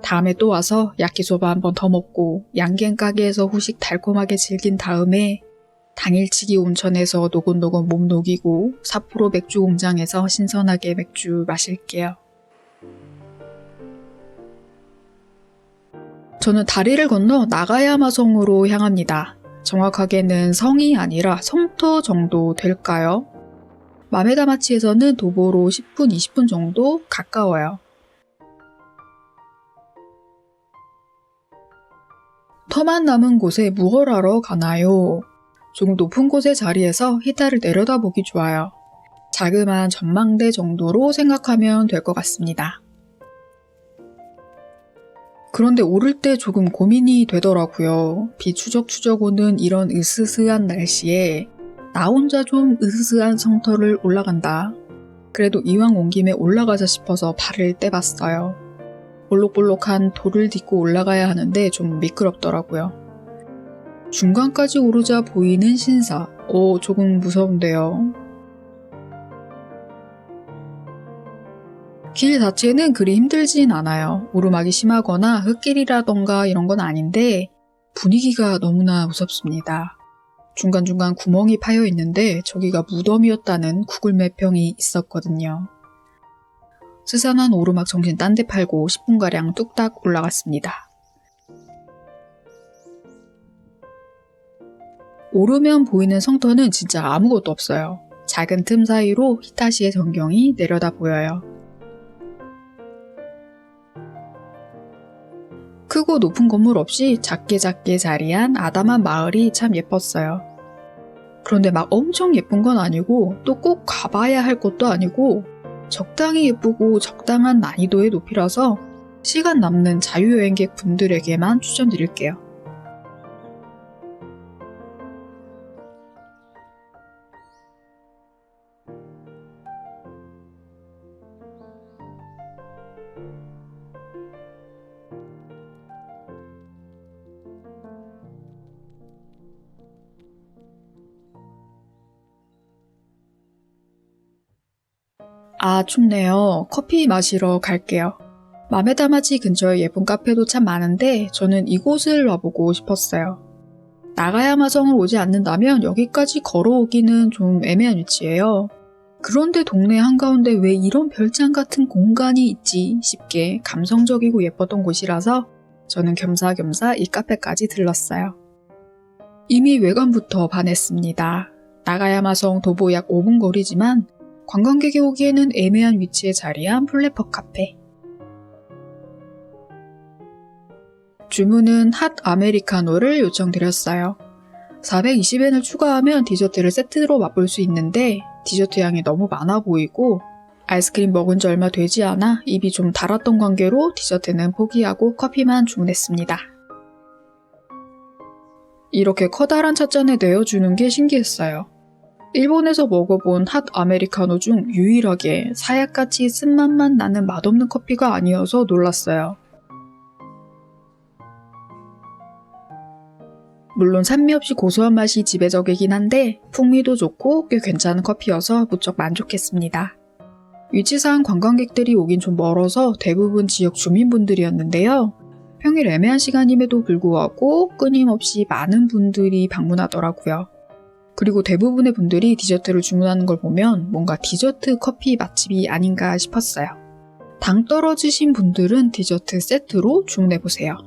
A: 다음에 또 와서 야끼소바 한 번 더 먹고 양갱 가게에서 후식 달콤하게 즐긴 다음에 당일치기 온천에서 노곤노곤 몸 녹이고 삿포로 맥주 공장에서 신선하게 맥주 마실게요. 저는 다리를 건너 나가야마 성으로 향합니다. 정확하게는 성이 아니라 성터 정도 될까요? 마메다마치에서는 도보로 10분, 20분 정도 가까워요. 터만 남은 곳에 무얼 하러 가나요? 조금 높은 곳의 자리에서 히타를 내려다보기 좋아요. 자그마한 전망대 정도로 생각하면 될 것 같습니다. 그런데 오를 때 조금 고민이 되더라고요. 비 추적추적 오는 이런 으스스한 날씨에 나 혼자 좀 으스스한 성터를 올라간다. 그래도 이왕 온 김에 올라가자 싶어서 발을 떼봤어요. 볼록볼록한 돌을 딛고 올라가야 하는데 좀 미끄럽더라고요. 중간까지 오르자 보이는 신사. 조금 무서운데요. 길 자체는 그리 힘들진 않아요. 오르막이 심하거나 흙길이라던가 이런 건 아닌데 분위기가 너무나 무섭습니다. 중간중간 구멍이 파여 있는데 저기가 무덤이었다는 구글맵 평이 있었거든요. 스산한 오르막 정신 딴 데 팔고 10분가량 뚝딱 올라갔습니다. 오르면 보이는 성터는 진짜 아무것도 없어요. 작은 틈 사이로 히타시의 전경이 내려다 보여요. 크고 높은 건물 없이 작게 자리한 아담한 마을이 참 예뻤어요. 그런데 막 엄청 예쁜 건 아니고 또 꼭 가봐야 할 것도 아니고 적당히 예쁘고 적당한 난이도의 높이라서 시간 남는 자유여행객 분들에게만 추천드릴게요. 아, 춥네요. 커피 마시러 갈게요. 마메다마치 근처에 예쁜 카페도 참 많은데 저는 이곳을 와보고 싶었어요. 나가야마 성을 오지 않는다면 여기까지 걸어오기는 좀 애매한 위치예요. 그런데 동네 한가운데 왜 이런 별장 같은 공간이 있지 싶게 감성적이고 예뻤던 곳이라서 저는 겸사겸사 이 카페까지 들렀어요. 이미 외관부터 반했습니다. 나가야마 성 도보 약 5분 거리지만 관광객이 오기에는 애매한 위치에 자리한 플래퍼 카페. 주문은 핫 아메리카노를 요청드렸어요. 420엔을 추가하면 디저트를 세트로 맛볼 수 있는데 디저트 양이 너무 많아 보이고 아이스크림 먹은 지 얼마 되지 않아 입이 좀 달았던 관계로 디저트는 포기하고 커피만 주문했습니다. 이렇게 커다란 찻잔에 내어주는 게 신기했어요. 일본에서 먹어본 핫 아메리카노 중 유일하게 사약같이 쓴맛만 나는 맛없는 커피가 아니어서 놀랐어요. 물론 산미 없이 고소한 맛이 지배적이긴 한데 풍미도 좋고 꽤 괜찮은 커피여서 무척 만족했습니다. 위치상 관광객들이 오긴 좀 멀어서 대부분 지역 주민분들이었는데요. 평일 애매한 시간임에도 불구하고 끊임없이 많은 분들이 방문하더라고요. 그리고 대부분의 분들이 디저트를 주문하는 걸 보면 뭔가 디저트 커피 맛집이 아닌가 싶었어요. 당 떨어지신 분들은 디저트 세트로 주문해보세요.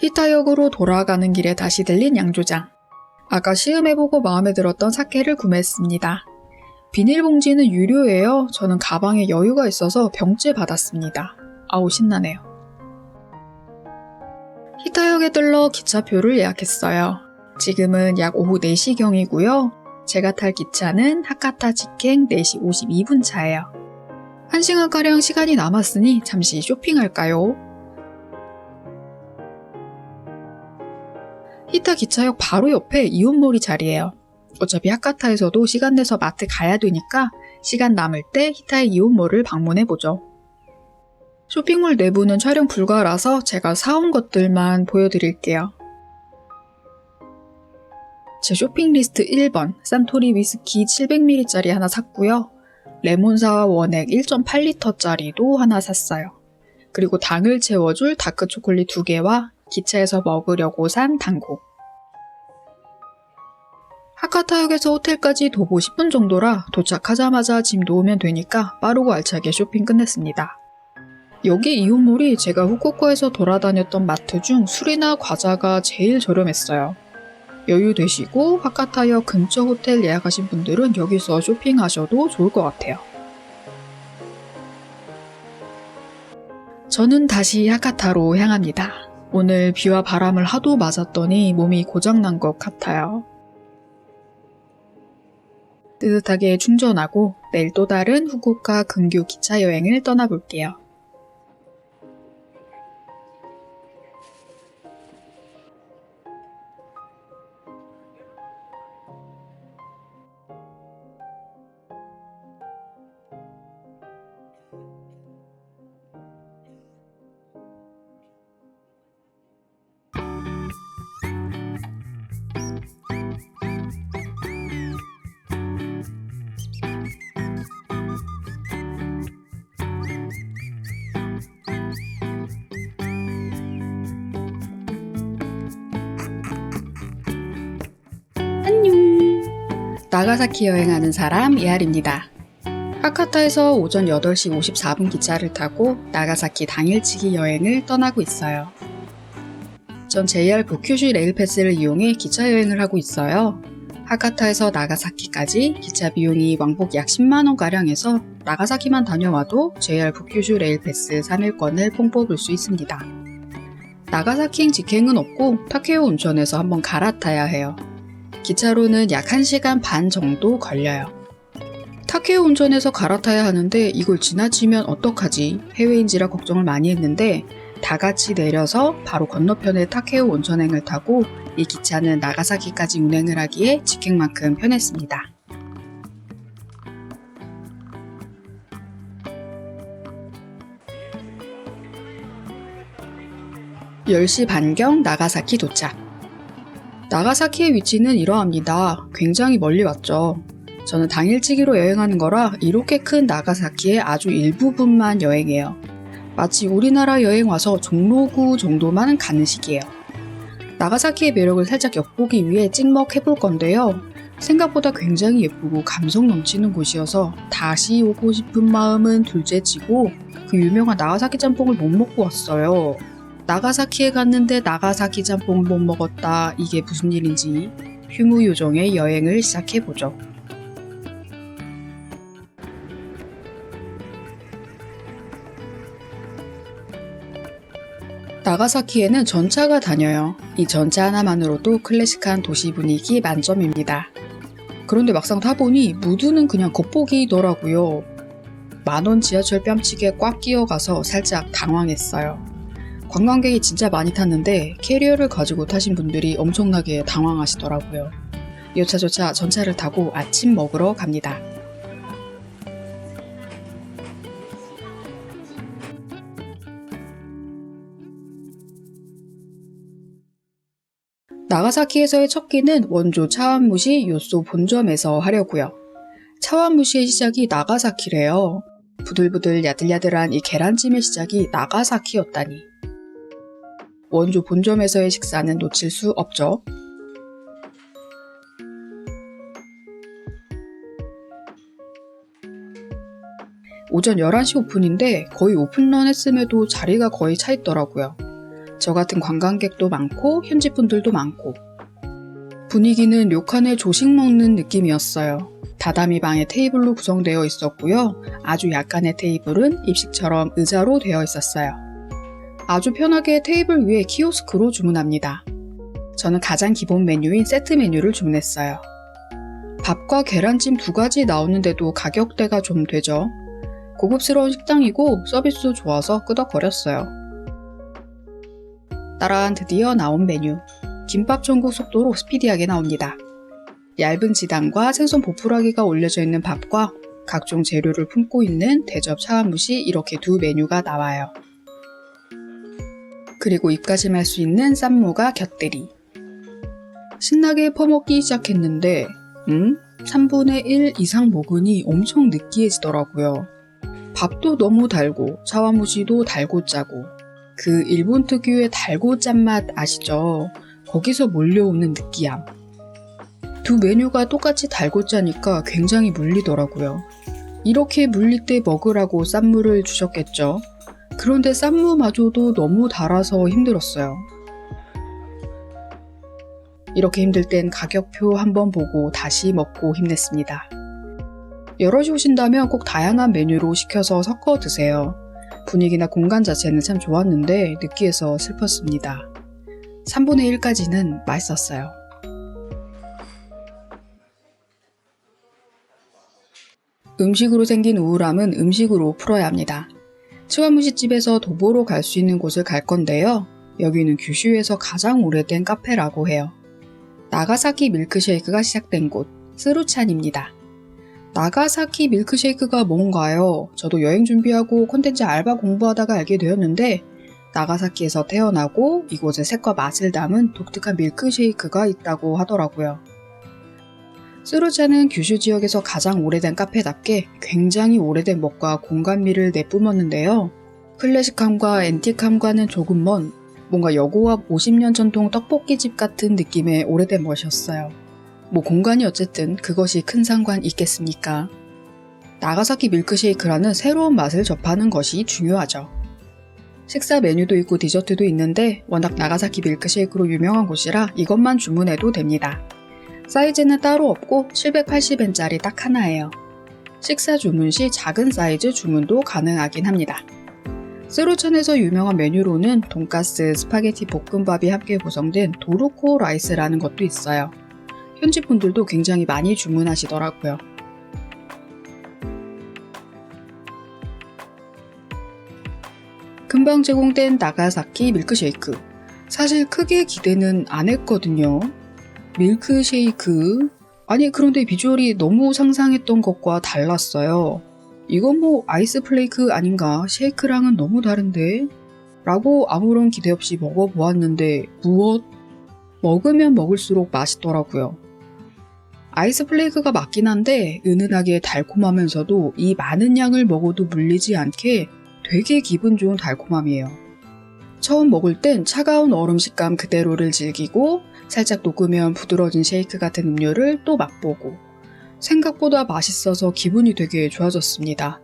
A: 히타역으로 돌아가는 길에 다시 들린 양조장. 아까 시음해보고 마음에 들었던 사케를 구매했습니다. 비닐봉지는 유료예요. 저는 가방에 여유가 있어서 병째 받았습니다. 아우 신나네요. 히타역에 들러 기차표를 예약했어요. 지금은 약 오후 4시경이고요. 제가 탈 기차는 하카타 직행 4시 52분 차예요. 1시간가량 시간이 남았으니 잠시 쇼핑할까요? 히타 기차역 바로 옆에 이온몰이 자리예요. 어차피 하카타에서도 시간 내서 마트 가야 되니까 시간 남을 때 히타의 이온몰을 방문해보죠. 쇼핑몰 내부는 촬영 불가라서 제가 사온 것들만 보여드릴게요. 제 쇼핑 리스트 1번 산토리 위스키 700ml짜리 하나 샀고요. 레몬사와 원액 1.8리터짜리도 하나 샀어요. 그리고 당을 채워줄 다크 초콜릿 2개와 기차에서 먹으려고 산 당고. 하카타역에서 호텔까지 도보 10분 정도라 도착하자마자 짐 놓으면 되니까 빠르고 알차게 쇼핑 끝냈습니다. 여기 이온몰이 제가 후쿠오카에서 돌아다녔던 마트 중 술이나 과자가 제일 저렴했어요. 여유 되시고 하카타역 근처 호텔 예약하신 분들은 여기서 쇼핑하셔도 좋을 것 같아요. 저는 다시 하카타로 향합니다. 오늘 비와 바람을 하도 맞았더니 몸이 고장난 것 같아요. 뜨뜻하게 충전하고 내일 또 다른 후쿠오카 근교 기차 여행을 떠나볼게요. 나가사키 여행하는 사람 이하리입니다. 하카타에서 오전 8시 54분 기차를 타고 나가사키 당일치기 여행을 떠나고 있어요. 전 JR 북큐슈 레일패스를 이용해 기차 여행을 하고 있어요. 하카타에서 나가사키까지 기차 비용이 왕복 약 10만원가량에서 나가사키만 다녀와도 JR 북큐슈 레일패스 3일권을 뽕뽑을 수 있습니다. 나가사키행 직행은 없고 타케오 온천에서 한번 갈아타야 해요. 기차로는 약 1시간 반 정도 걸려요. 타케오 온천에서 갈아타야 하는데 이걸 지나치면 어떡하지? 해외인지라 걱정을 많이 했는데 다 같이 내려서 바로 건너편의 타케오 온천행을 타고 이 기차는 나가사키까지 운행을 하기에 직행만큼 편했습니다. (10시) 반경 나가사키 도착. 나가사키의 위치는 이러합니다. 굉장히 멀리 왔죠. 저는 당일치기로 여행하는 거라 이렇게 큰 나가사키의 아주 일부분만 여행해요. 마치 우리나라 여행 와서 종로구 정도만 가는 식이에요. 나가사키의 매력을 살짝 엿보기 위해 찍먹해볼 건데요. 생각보다 굉장히 예쁘고 감성 넘치는 곳이어서 다시 오고 싶은 마음은 둘째치고 그 유명한 나가사키 짬뽕을 못 먹고 왔어요. 나가사키에 갔는데 나가사키 짬뽕을 못 먹었다. 이게 무슨 일인지 휴무요정의 여행을 시작해보죠. 나가사키에는 전차가 다녀요. 이 전차 하나만으로도 클래식한 도시 분위기 만점입니다. 그런데 막상 타보니 무드는 그냥 겉보기더라고요. 만원 지하철 뺨치게 꽉 끼어가서 살짝 당황했어요. 관광객이 진짜 많이 탔는데 캐리어를 가지고 타신 분들이 엄청나게 당황하시더라고요. 여차저차 전차를 타고 아침 먹으러 갑니다. 나가사키에서의 첫 끼는 원조 차완무시 요소 본점에서 하려고요. 차완무시의 시작이 나가사키래요. 부들부들 야들야들한 이 계란찜의 시작이 나가사키였다니. 원조 본점에서의 식사는 놓칠 수 없죠. 오전 11시 오픈인데 거의 오픈런 했음에도 자리가 거의 차 있더라고요. 저 같은 관광객도 많고 현지 분들도 많고 분위기는 료칸에 조식 먹는 느낌이었어요. 다다미 방의 테이블로 구성되어 있었고요. 아주 약간의 테이블은 입식처럼 의자로 되어 있었어요. 아주 편하게 테이블 위에 키오스크로 주문합니다. 저는 가장 기본 메뉴인 세트 메뉴를 주문했어요. 밥과 계란찜 2가지 나오는데도 가격대가 좀 되죠. 고급스러운 식당이고 서비스도 좋아서 끄덕거렸어요. 따라한 드디어 나온 메뉴. 김밥 천국 속도로 스피디하게 나옵니다. 얇은 지단과 생선 보풀하기가 올려져 있는 밥과 각종 재료를 품고 있는 대접 차완무시 이렇게 2 메뉴가 나와요. 그리고 입가심할 수 있는 쌈무가 곁들이. 신나게 퍼먹기 시작했는데 3분의 1 이상 먹으니 엄청 느끼해지더라고요. 밥도 너무 달고 차완무시도 달고 짜고 그 일본 특유의 달고 짠맛 아시죠? 거기서 몰려오는 느끼함. 2 메뉴가 똑같이 달고 짜니까 굉장히 물리더라고요. 이렇게 물릴 때 먹으라고 쌈무를 주셨겠죠? 그런데 쌈무마저도 너무 달아서 힘들었어요. 이렇게 힘들 땐 가격표 한번 보고 다시 먹고 힘냈습니다. 여럿이 오신다면 꼭 다양한 메뉴로 시켜서 섞어 드세요. 분위기나 공간 자체는 참 좋았는데 느끼해서 슬펐습니다. 3분의 1까지는 맛있었어요. 음식으로 생긴 우울함은 음식으로 풀어야 합니다. 차완무시집에서 도보로 갈 수 있는 곳을 갈 건데요. 여기는 규슈에서 가장 오래된 카페라고 해요. 나가사키 밀크쉐이크가 시작된 곳, 스루찬입니다. 나가사키 밀크쉐이크가 뭔가요? 저도 여행 준비하고 콘텐츠 알바 공부하다가 알게 되었는데 나가사키에서 태어나고 이곳의 색과 맛을 담은 독특한 밀크쉐이크가 있다고 하더라고요. 스루차는 규슈 지역에서 가장 오래된 카페답게 굉장히 오래된 멋과 공간미를 내뿜었는데요. 클래식함과 앤틱함과는 조금 먼 뭔가 여고앞 50년 전통 떡볶이집 같은 느낌의 오래된 멋이었어요. 뭐 공간이 어쨌든 그것이 큰 상관 있겠습니까? 나가사키 밀크쉐이크라는 새로운 맛을 접하는 것이 중요하죠. 식사 메뉴도 있고 디저트도 있는데 워낙 나가사키 밀크쉐이크로 유명한 곳이라 이것만 주문해도 됩니다. 사이즈는 따로 없고 780엔짜리 딱 하나예요. 식사 주문 시 작은 사이즈 주문도 가능하긴 합니다. 스루찬에서 유명한 메뉴로는 돈가스, 스파게티 볶음밥이 함께 구성된 도루코 라이스라는 것도 있어요. 현지 분들도 굉장히 많이 주문하시더라고요. 금방 제공된 나가사키 밀크쉐이크. 사실 크게 기대는 안 했거든요. 밀크쉐이크? 아니 그런데 비주얼이 너무 상상했던 것과 달랐어요. 이건 뭐 아이스 플레이크 아닌가? 쉐이크랑은 너무 다른데? 라고 아무런 기대 없이 먹어보았는데 무엇? 먹으면 먹을수록 맛있더라고요. 아이스 플레이크가 맞긴 한데 은은하게 달콤하면서도 이 많은 양을 먹어도 물리지 않게 되게 기분 좋은 달콤함이에요. 처음 먹을 땐 차가운 얼음 식감 그대로를 즐기고 살짝 녹으면 부드러워진 쉐이크 같은 음료를 또 맛보고 생각보다 맛있어서 기분이 되게 좋아졌습니다.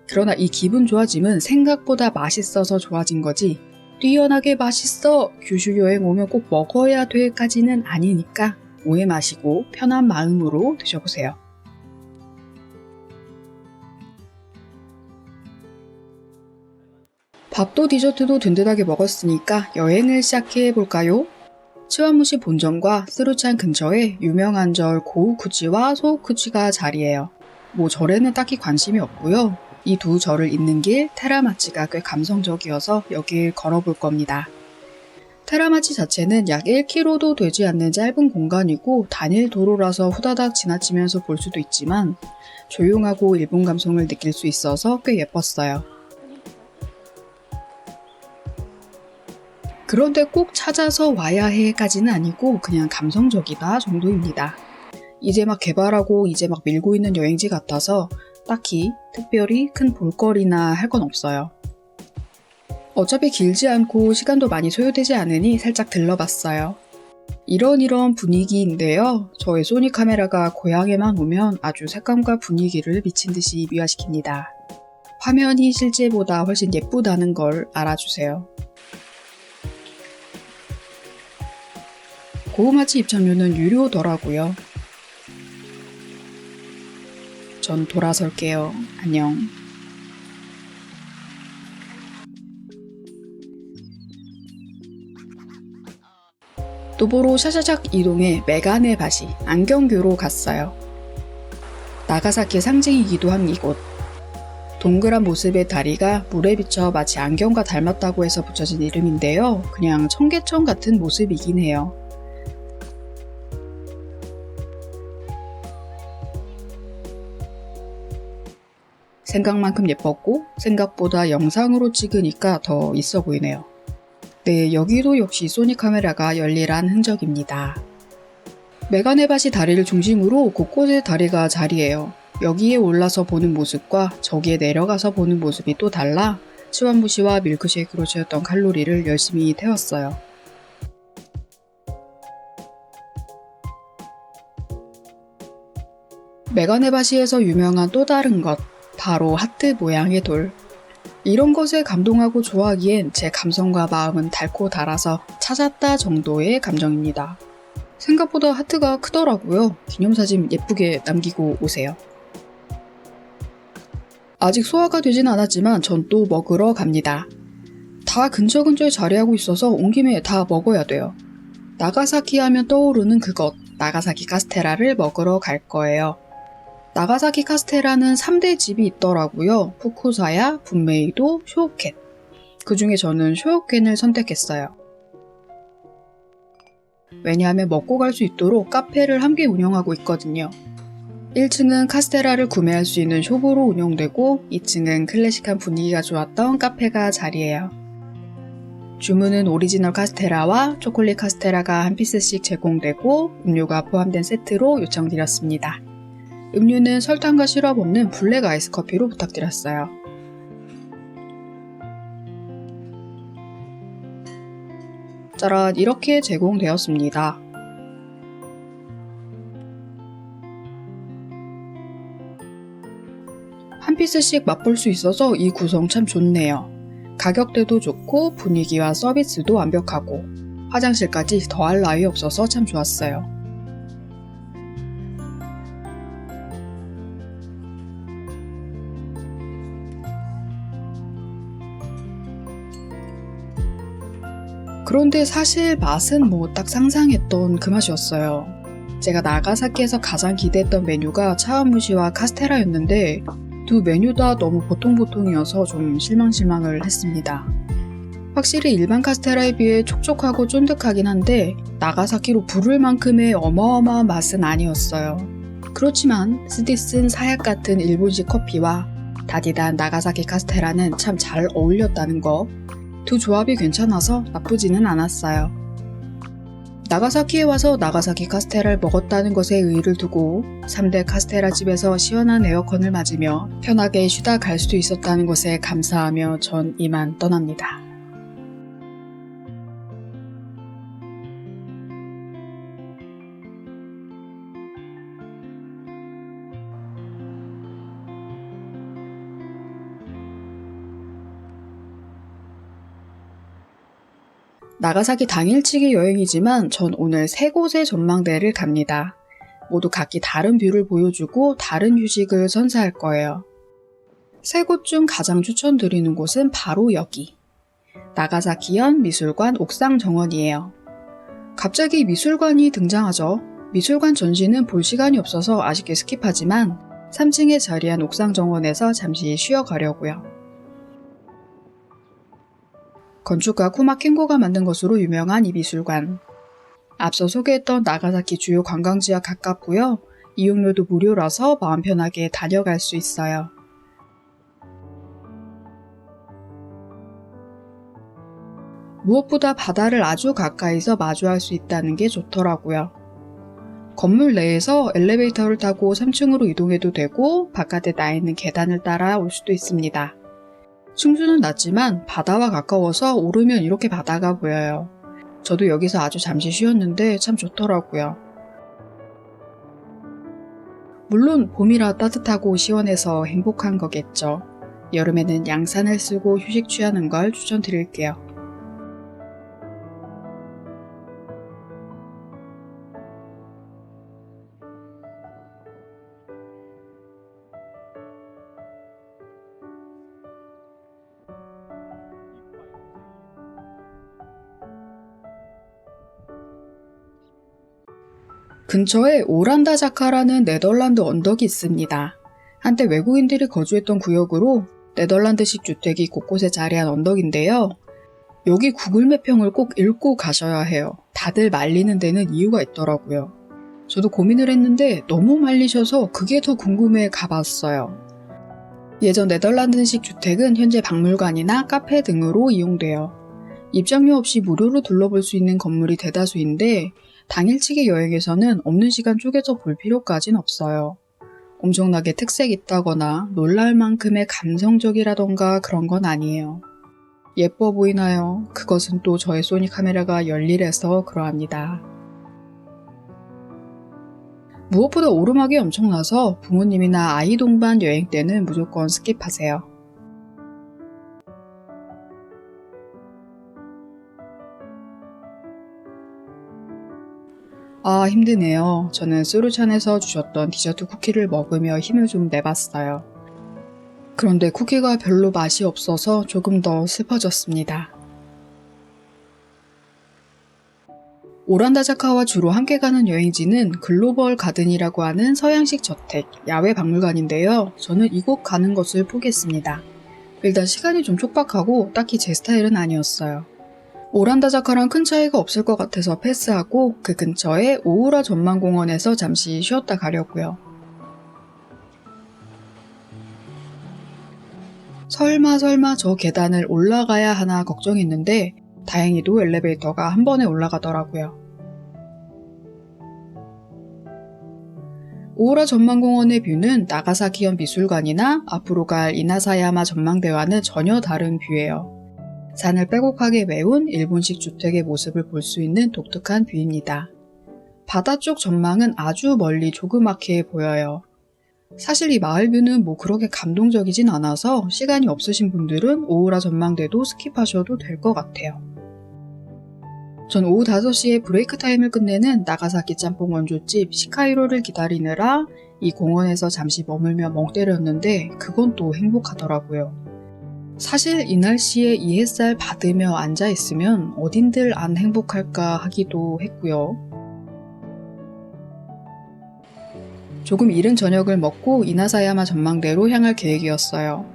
A: 그러나 이 기분 좋아짐은 생각보다 맛있어서 좋아진 거지 뛰어나게 맛있어 규슈 여행 오면 꼭 먹어야 돼까지는 아니니까 오해 마시고 편한 마음으로 드셔보세요. 밥도 디저트도 든든하게 먹었으니까 여행을 시작해볼까요? 치와무시 본점과 스루찬 근처에 유명한 절 고우쿠지와 소우쿠지가 자리해요. 뭐 절에는 딱히 관심이 없고요. 이 두 절을 잇는 길 테라마치가 꽤 감성적이어서 여길 걸어볼 겁니다. 테라마치 자체는 약 1km도 되지 않는 짧은 공간이고 단일 도로라서 후다닥 지나치면서 볼 수도 있지만 조용하고 일본 감성을 느낄 수 있어서 꽤 예뻤어요. 그런데 꼭 찾아서 와야 해까지는 아니고 그냥 감성적이다 정도입니다. 이제 막 개발하고 이제 막 밀고 있는 여행지 같아서 딱히 특별히 큰 볼거리나 할 건 없어요. 어차피 길지 않고 시간도 많이 소요되지 않으니 살짝 들러봤어요. 이런 분위기인데요. 저의 소니 카메라가 고향에만 오면 아주 색감과 분위기를 미친 듯이 미화시킵니다. 화면이 실제보다 훨씬 예쁘다는 걸 알아주세요. 고우마치 입장료는 유료더라고요. 전 돌아설게요. 안녕. 도보로 샤샤샥 이동해 메가네바시 안경교로 갔어요. 나가사키의 상징이기도 한 이곳. 동그란 모습의 다리가 물에 비쳐 마치 안경과 닮았다고 해서 붙여진 이름인데요. 그냥 청계천 같은 모습이긴 해요. 생각만큼 예뻤고 생각보다 영상으로 찍으니까 더 있어 보이네요. 네, 여기도 역시 소니 카메라가 열일한 흔적입니다. 메가네바시 다리를 중심으로 곳곳에 다리가 자리해요. 여기에 올라서 보는 모습과 저기에 내려가서 보는 모습이 또 달라 치완무시와 밀크쉐이크로 채웠던 칼로리를 열심히 태웠어요. 메가네바시에서 유명한 또 다른 것, 바로 하트 모양의 돌. 이런 것에 감동하고 좋아하기엔 제 감성과 마음은 닳고 달아서 찾았다 정도의 감정입니다. 생각보다 하트가 크더라고요. 기념사진 예쁘게 남기고 오세요. 아직 소화가 되진 않았지만 전 또 먹으러 갑니다. 다 근처에 자리하고 있어서 온 김에 다 먹어야 돼요. 나가사키 하면 떠오르는 그것, 나가사키 카스테라를 먹으러 갈 거예요. 나가사키 카스테라는 3대 집이 있더라고요. 후쿠사야, 분메이도, 쇼오켄. 그 중에 저는 쇼오켄을 선택했어요. 왜냐하면 먹고 갈 수 있도록 카페를 함께 운영하고 있거든요. 1층은 카스테라를 구매할 수 있는 숍으로 운영되고 2층은 클래식한 분위기가 좋았던 카페가 자리해요. 주문은 오리지널 카스테라와 초콜릿 카스테라가 한 피스씩 제공되고 음료가 포함된 세트로 요청드렸습니다. 음료는 설탕과 시럽 없는 블랙 아이스 커피로 부탁드렸어요. 짜란, 이렇게 제공되었습니다. 서비스씩 맛볼 수 있어서 이 구성 참 좋네요. 가격대도 좋고 분위기와 서비스도 완벽하고 화장실까지 더할 나위 없어서 참 좋았어요. 그런데 사실 맛은 딱 상상했던 그 맛이었어요. 제가 나가사키에서 가장 기대했던 메뉴가 차와무시와 카스테라였는데 두 메뉴 다 너무 보통이어서 좀 실망을 했습니다. 확실히 일반 카스테라에 비해 촉촉하고 쫀득하긴 한데 나가사키로 부를 만큼의 어마어마한 맛은 아니었어요. 그렇지만 스디슨 사약 같은 일본식 커피와 다디단 나가사키 카스테라는 참 잘 어울렸다는 거. 두 조합이 괜찮아서 나쁘지는 않았어요. 나가사키에 와서 나가사키 카스테라를 먹었다는 것에 의의를 두고 3대 카스테라 집에서 시원한 에어컨을 맞으며 편하게 쉬다 갈 수도 있었다는 것에 감사하며 전 이만 떠납니다. 나가사키 당일치기 여행이지만 전 오늘 3곳의 전망대를 갑니다. 모두 각기 다른 뷰를 보여주고 다른 휴식을 선사할 거예요. 3곳 중 가장 추천드리는 곳은 바로 여기. 나가사키현 미술관 옥상 정원이에요. 갑자기 미술관이 등장하죠. 미술관 전시는 볼 시간이 없어서 아쉽게 스킵하지만 3층에 자리한 옥상 정원에서 잠시 쉬어가려고요. 건축가 쿠마 켄고가 만든 것으로 유명한 이 미술관. 앞서 소개했던 나가사키 주요 관광지와 가깝고요. 이용료도 무료라서 마음 편하게 다녀갈 수 있어요. 무엇보다 바다를 아주 가까이서 마주할 수 있다는 게 좋더라고요. 건물 내에서 엘리베이터를 타고 3층으로 이동해도 되고 바깥에 나 있는 계단을 따라 올 수도 있습니다. 층수는 낮지만 바다와 가까워서 오르면 이렇게 바다가 보여요. 저도 여기서 아주 잠시 쉬었는데 참 좋더라고요. 물론 봄이라 따뜻하고 시원해서 행복한 거겠죠. 여름에는 양산을 쓰고 휴식 취하는 걸 추천드릴게요. 근처에 오란다 자카라는 네덜란드 언덕이 있습니다. 한때 외국인들이 거주했던 구역으로 네덜란드식 주택이 곳곳에 자리한 언덕인데요. 여기 구글맵평을 꼭 읽고 가셔야 해요. 다들 말리는 데는 이유가 있더라고요. 저도 고민을 했는데 너무 말리셔서 그게 더 궁금해 가봤어요. 예전 네덜란드식 주택은 현재 박물관이나 카페 등으로 이용돼요. 입장료 없이 무료로 둘러볼 수 있는 건물이 대다수인데 당일치기 여행에서는 없는 시간 쪼개서 볼 필요까진 없어요. 엄청나게 특색 있다거나 놀랄 만큼의 감성적이라던가 그런 건 아니에요. 예뻐 보이나요? 그것은 또 저의 소니 카메라가 열일해서 그러합니다. 무엇보다 오르막이 엄청나서 부모님이나 아이 동반 여행 때는 무조건 스킵하세요. 아, 힘드네요. 저는 스루찬에서 주셨던 디저트 쿠키를 먹으며 힘을 좀 내봤어요. 그런데 쿠키가 별로 맛이 없어서 조금 더 슬퍼졌습니다. 오란다자카와 주로 함께 가는 여행지는 글로벌 가든이라고 하는 서양식 저택, 야외 박물관인데요. 저는 이곳 가는 것을 포기했습니다. 일단 시간이 좀 촉박하고 딱히 제 스타일은 아니었어요. 오란다자카랑 큰 차이가 없을 것 같아서 패스하고 그 근처에 오우라 전망공원에서 잠시 쉬었다 가려고요. 설마 저 계단을 올라가야 하나 걱정했는데 다행히도 엘리베이터가 한 번에 올라가더라고요. 오우라 전망공원의 뷰는 나가사키현 미술관이나 앞으로 갈 이나사야마 전망대와는 전혀 다른 뷰예요. 산을 빼곡하게 메운 일본식 주택의 모습을 볼 수 있는 독특한 뷰입니다. 바다 쪽 전망은 아주 멀리 조그맣게 보여요. 사실 이 마을 뷰는 뭐 그렇게 감동적이진 않아서 시간이 없으신 분들은 오우라 전망대도 스킵하셔도 될 것 같아요. 전 오후 5시에 브레이크 타임을 끝내는 나가사키 짬뽕 원조집 시카이로를 기다리느라 이 공원에서 잠시 머물며 멍 때렸는데 그건 또 행복하더라고요. 사실 이 날씨에 이 햇살 받으며 앉아있으면 어딘들 안 행복할까 하기도 했고요. 조금 이른 저녁을 먹고 이나사야마 전망대로 향할 계획이었어요.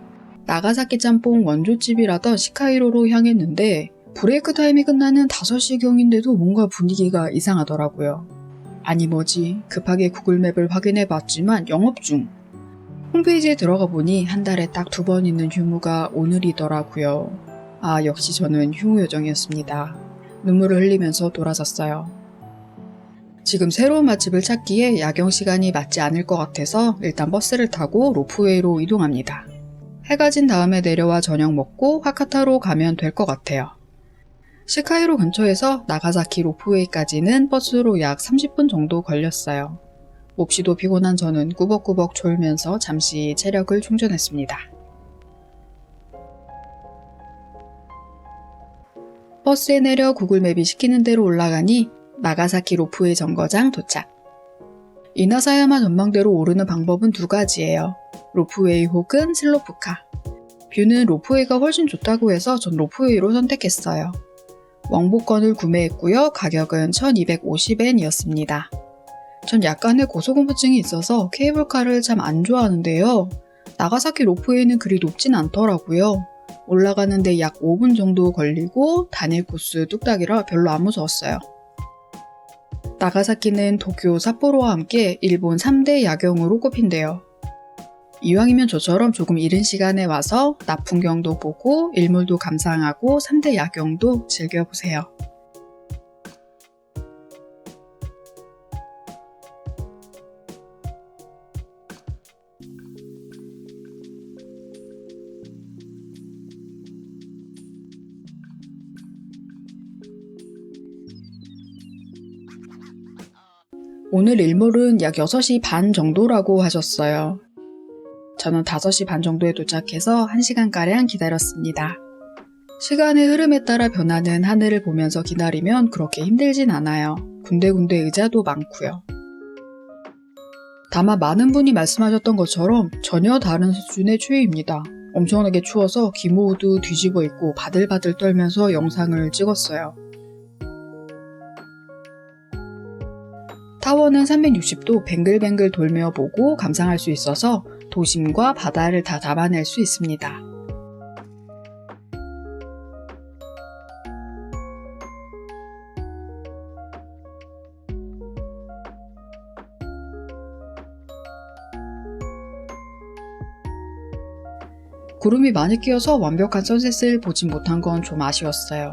A: 나가사키 짬뽕 원조집이라던 시카이로로 향했는데 브레이크 타임이 끝나는 5시경인데도 뭔가 분위기가 이상하더라고요. 아니 뭐지 급하게 구글맵을 확인해 봤지만 영업 중. 홈페이지에 들어가 보니 한 달에 딱 2번 있는 휴무가 오늘이더라고요. 아 역시 저는 휴무 요정이었습니다. 눈물을 흘리면서 돌아섰어요. 지금 새로운 맛집을 찾기에 야경 시간이 맞지 않을 것 같아서 일단 버스를 타고 로프웨이로 이동합니다. 해가 진 다음에 내려와 저녁 먹고 하카타로 가면 될 것 같아요. 시카이로 근처에서 나가사키 로프웨이까지는 버스로 약 30분 정도 걸렸어요. 몹시도 피곤한 저는 꾸벅꾸벅 졸면서 잠시 체력을 충전했습니다. 버스에 내려 구글맵이 시키는 대로 올라가니 나가사키 로프웨이 정거장 도착. 이나사야마 전망대로 오르는 방법은 2가지예요. 로프웨이 혹은 슬로프카. 뷰는 로프웨이가 훨씬 좋다고 해서 전 로프웨이로 선택했어요. 왕복권을 구매했고요. 가격은 1250엔이었습니다. 전 약간의 고소공포증이 있어서 케이블카를 참 안 좋아하는데요. 나가사키 로프웨이는 그리 높진 않더라고요. 올라가는데 약 5분 정도 걸리고 단일 코스 뚝딱이라 별로 안 무서웠어요. 나가사키는 도쿄, 삿포로와 함께 일본 3대 야경으로 꼽힌대요. 이왕이면 저처럼 조금 이른 시간에 와서 낮 풍경도 보고 일몰도 감상하고 3대 야경도 즐겨보세요. 오늘 일몰은 약 6시 반 정도라고 하셨어요. 저는 5시 반 정도에 도착해서 1시간가량 기다렸습니다. 시간의 흐름에 따라 변하는 하늘을 보면서 기다리면 그렇게 힘들진 않아요. 군데군데 의자도 많고요. 다만 많은 분이 말씀하셨던 것처럼 전혀 다른 수준의 추위입니다. 엄청나게 추워서 기모도 뒤집어 입고 바들바들 떨면서 영상을 찍었어요. 타워는 360도 뱅글뱅글 돌며 보고 감상할 수 있어서 도심과 바다를 다 담아낼 수 있습니다. 구름이 많이 끼어서 완벽한 선셋을 보진 못한 건 좀 아쉬웠어요.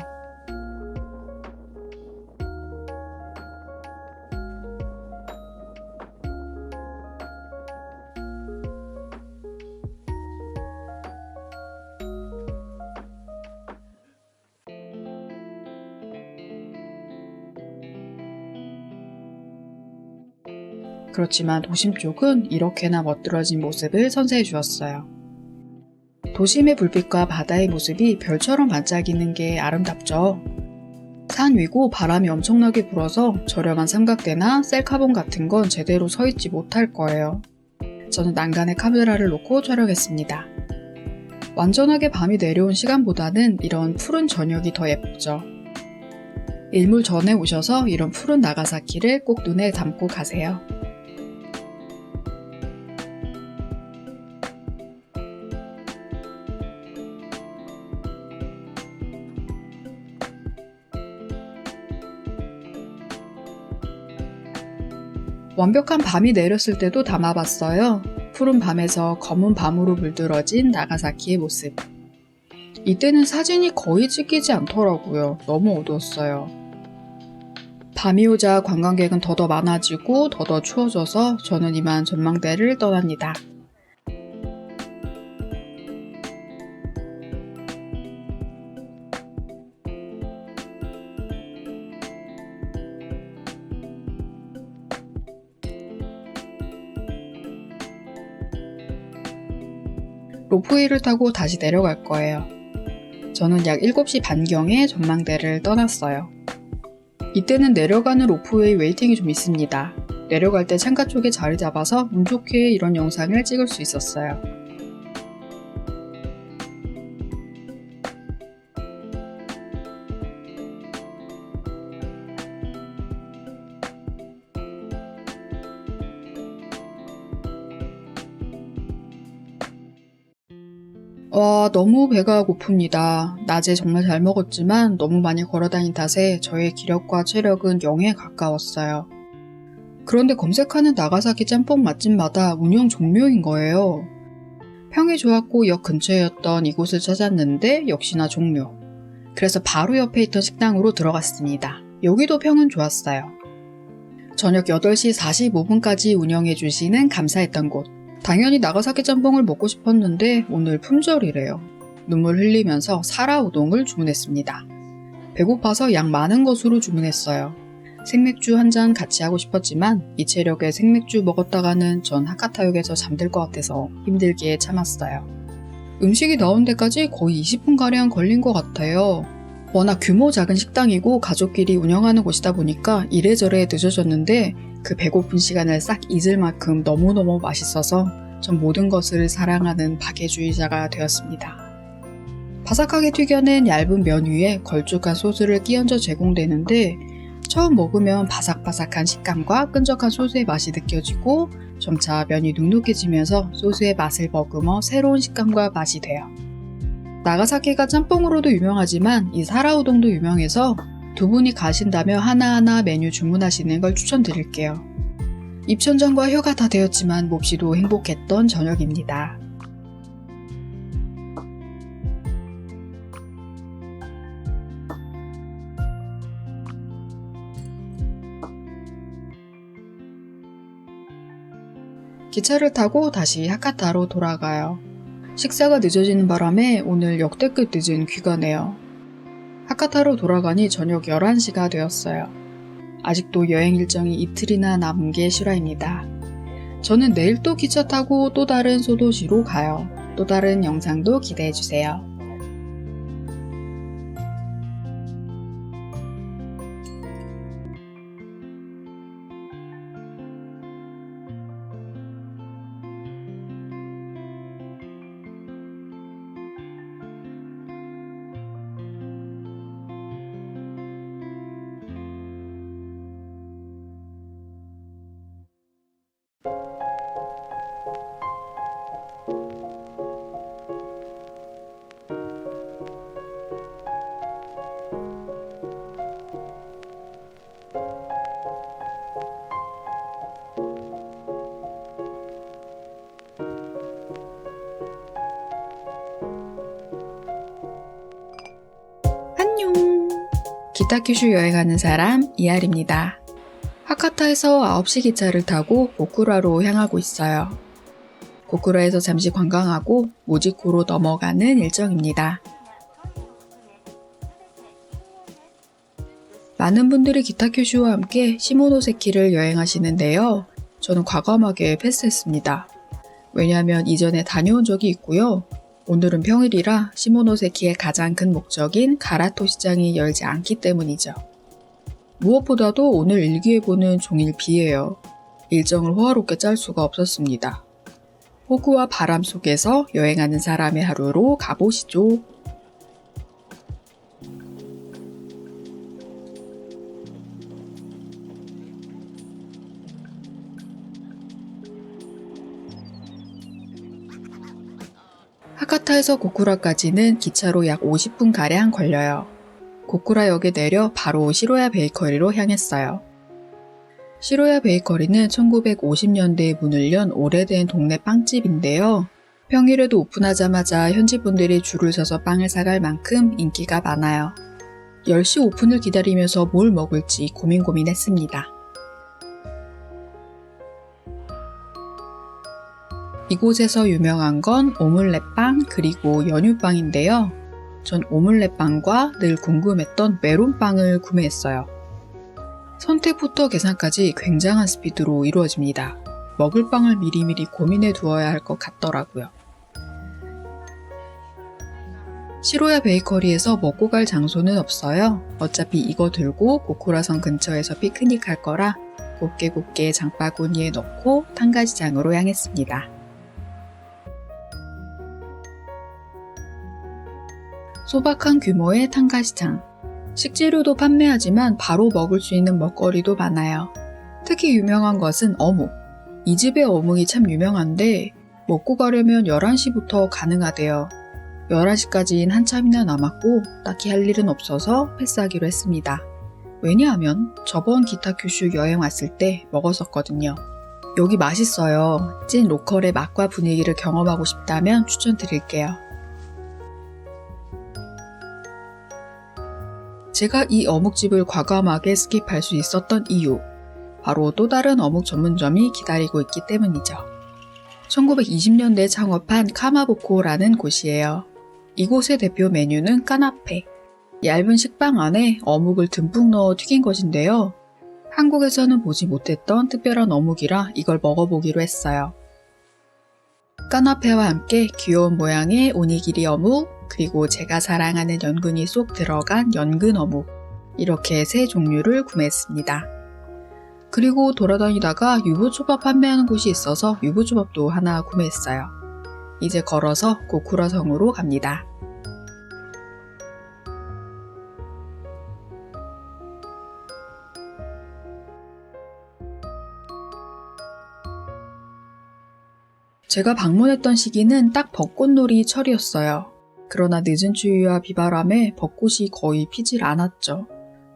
A: 그렇지만 도심 쪽은 이렇게나 멋들어진 모습을 선사해 주었어요. 도심의 불빛과 바다의 모습이 별처럼 반짝이는 게 아름답죠. 산 위고 바람이 엄청나게 불어서 저렴한 삼각대나 셀카봉 같은 건 제대로 서 있지 못할 거예요. 저는 난간에 카메라를 놓고 촬영했습니다. 완전하게 밤이 내려온 시간보다는 이런 푸른 저녁이 더 예쁘죠. 일몰 전에 오셔서 이런 푸른 나가사키를 꼭 눈에 담고 가세요. 완벽한 밤이 내렸을 때도 담아봤어요. 푸른 밤에서 검은 밤으로 물들어진 나가사키의 모습. 이때는 사진이 거의 찍히지 않더라고요. 너무 어두웠어요. 밤이 오자 관광객은 더더 많아지고 더더 추워져서 저는 이만 전망대를 떠납니다. 로프웨이를 타고 다시 내려갈 거예요. 저는 약 7시 반경에 전망대를 떠났어요. 이때는 내려가는 로프웨이 웨이팅이 좀 있습니다. 내려갈 때 창가 쪽에 자리 잡아서 운 좋게 이런 영상을 찍을 수 있었어요. 와, 너무 배가 고픕니다. 낮에 정말 잘 먹었지만 너무 많이 걸어다닌 탓에 저의 기력과 체력은 0에 가까웠어요. 그런데 검색하는 나가사키 짬뽕 맛집마다 운영 종료인 거예요. 평이 좋았고 역 근처였던 이곳을 찾았는데 역시나 종료. 그래서 바로 옆에 있던 식당으로 들어갔습니다. 여기도 평은 좋았어요. 저녁 8시 45분까지 운영해 주시는 감사했던 곳. 당연히 나가사키 짬뽕을 먹고 싶었는데 오늘 품절이래요. 눈물 흘리면서 사라 우동을 주문했습니다. 배고파서 양 많은 것으로 주문했어요. 생맥주 한 잔 같이 하고 싶었지만 이 체력에 생맥주 먹었다가는 전 하카타역에서 잠들 것 같아서 힘들게 참았어요. 음식이 나온 데까지 거의 20분가량 걸린 것 같아요. 워낙 규모 작은 식당이고 가족끼리 운영하는 곳이다 보니까 이래저래 늦어졌는데 그 배고픈 시간을 싹 잊을 만큼 너무너무 맛있어서 전 모든 것을 사랑하는 박애주의자가 되었습니다. 바삭하게 튀겨낸 얇은 면 위에 걸쭉한 소스를 끼얹어 제공되는데 처음 먹으면 바삭바삭한 식감과 끈적한 소스의 맛이 느껴지고 점차 면이 눅눅해지면서 소스의 맛을 머금어 새로운 식감과 맛이 돼요. 나가사키가 짬뽕으로도 유명하지만 이 사라우동도 유명해서 두 분이 가신다면 하나하나 메뉴 주문하시는 걸 추천드릴게요. 입천장과 혀가 다 되었지만 몹시도 행복했던 저녁입니다. 기차를 타고 다시 하카타로 돌아가요. 식사가 늦어지는 바람에 오늘 역대급 늦은 귀가네요. 하카타로 돌아가니 저녁 11시가 되었어요. 아직도 여행 일정이 이틀이나 남은 게 실화입니다. 저는 내일 또 기차 타고 또 다른 소도시로 가요. 또 다른 영상도 기대해주세요. 안녕! 기타큐슈 여행하는 사람 이알입니다. 하카타에서 9시 기차를 타고 고쿠라로 향하고 있어요. 고쿠라에서 잠시 관광하고 모지코로 넘어가는 일정입니다. 많은 분들이 기타큐슈와 함께 시모노세키를 여행하시는데요. 저는 과감하게 패스했습니다. 왜냐하면 이전에 다녀온 적이 있고요. 오늘은 평일이라 시모노세키의 가장 큰 목적인 가라토 시장이 열지 않기 때문이죠. 무엇보다도 오늘 일기예보는 종일 비예요. 일정을 호화롭게 짤 수가 없었습니다. 폭우와 바람 속에서 여행하는 사람의 하루로 가보시죠. 하카타에서 고쿠라까지는 기차로 약 50분가량 걸려요. 고쿠라역에 내려 바로 시로야 베이커리로 향했어요. 시로야 베이커리는 1950년대에 문을 연 오래된 동네 빵집인데요. 평일에도 오픈하자마자 현지 분들이 줄을 서서 빵을 사갈 만큼 인기가 많아요. 10시 오픈을 기다리면서 뭘 먹을지 고민했습니다. 이곳에서 유명한 건 오믈렛빵 그리고 연유빵인데요. 전 오믈렛빵과 늘 궁금했던 메론빵을 구매했어요. 선택부터 계산까지 굉장한 스피드로 이루어집니다. 먹을 빵을 미리미리 고민해 두어야 할 것 같더라고요. 시로야 베이커리에서 먹고 갈 장소는 없어요. 어차피 이거 들고 고쿠라성 근처에서 피크닉 할 거라 곱게 장바구니에 넣고 탄가시장으로 향했습니다. 소박한 규모의 탄가시장. 식재료도 판매하지만 바로 먹을 수 있는 먹거리도 많아요. 특히 유명한 것은 어묵. 이 집의 어묵이 참 유명한데 먹고 가려면 11시부터 가능하대요. 11시까지는 한참이나 남았고 딱히 할 일은 없어서 패스하기로 했습니다. 왜냐하면 저번 기타 큐슈 여행 왔을 때 먹었었거든요. 여기 맛있어요. 찐 로컬의 맛과 분위기를 경험하고 싶다면 추천드릴게요. 제가 이 어묵집을 과감하게 스킵할 수 있었던 이유, 바로 또 다른 어묵 전문점이 기다리고 있기 때문이죠. 1920년대에 창업한 카마보코라는 곳이에요. 이곳의 대표 메뉴는 까나페. 얇은 식빵 안에 어묵을 듬뿍 넣어 튀긴 것인데요. 한국에서는 보지 못했던 특별한 어묵이라 이걸 먹어보기로 했어요. 까나페와 함께 귀여운 모양의 오니기리 어묵, 그리고 제가 사랑하는 연근이 쏙 들어간 연근 어묵, 이렇게 세 종류를 구매했습니다. 그리고 돌아다니다가 유부초밥 판매하는 곳이 있어서 유부초밥도 하나 구매했어요. 이제 걸어서 고쿠라 성으로 갑니다. 제가 방문했던 시기는 딱 벚꽃놀이 철이었어요. 그러나 늦은 추위와 비바람에 벚꽃이 거의 피질 않았죠.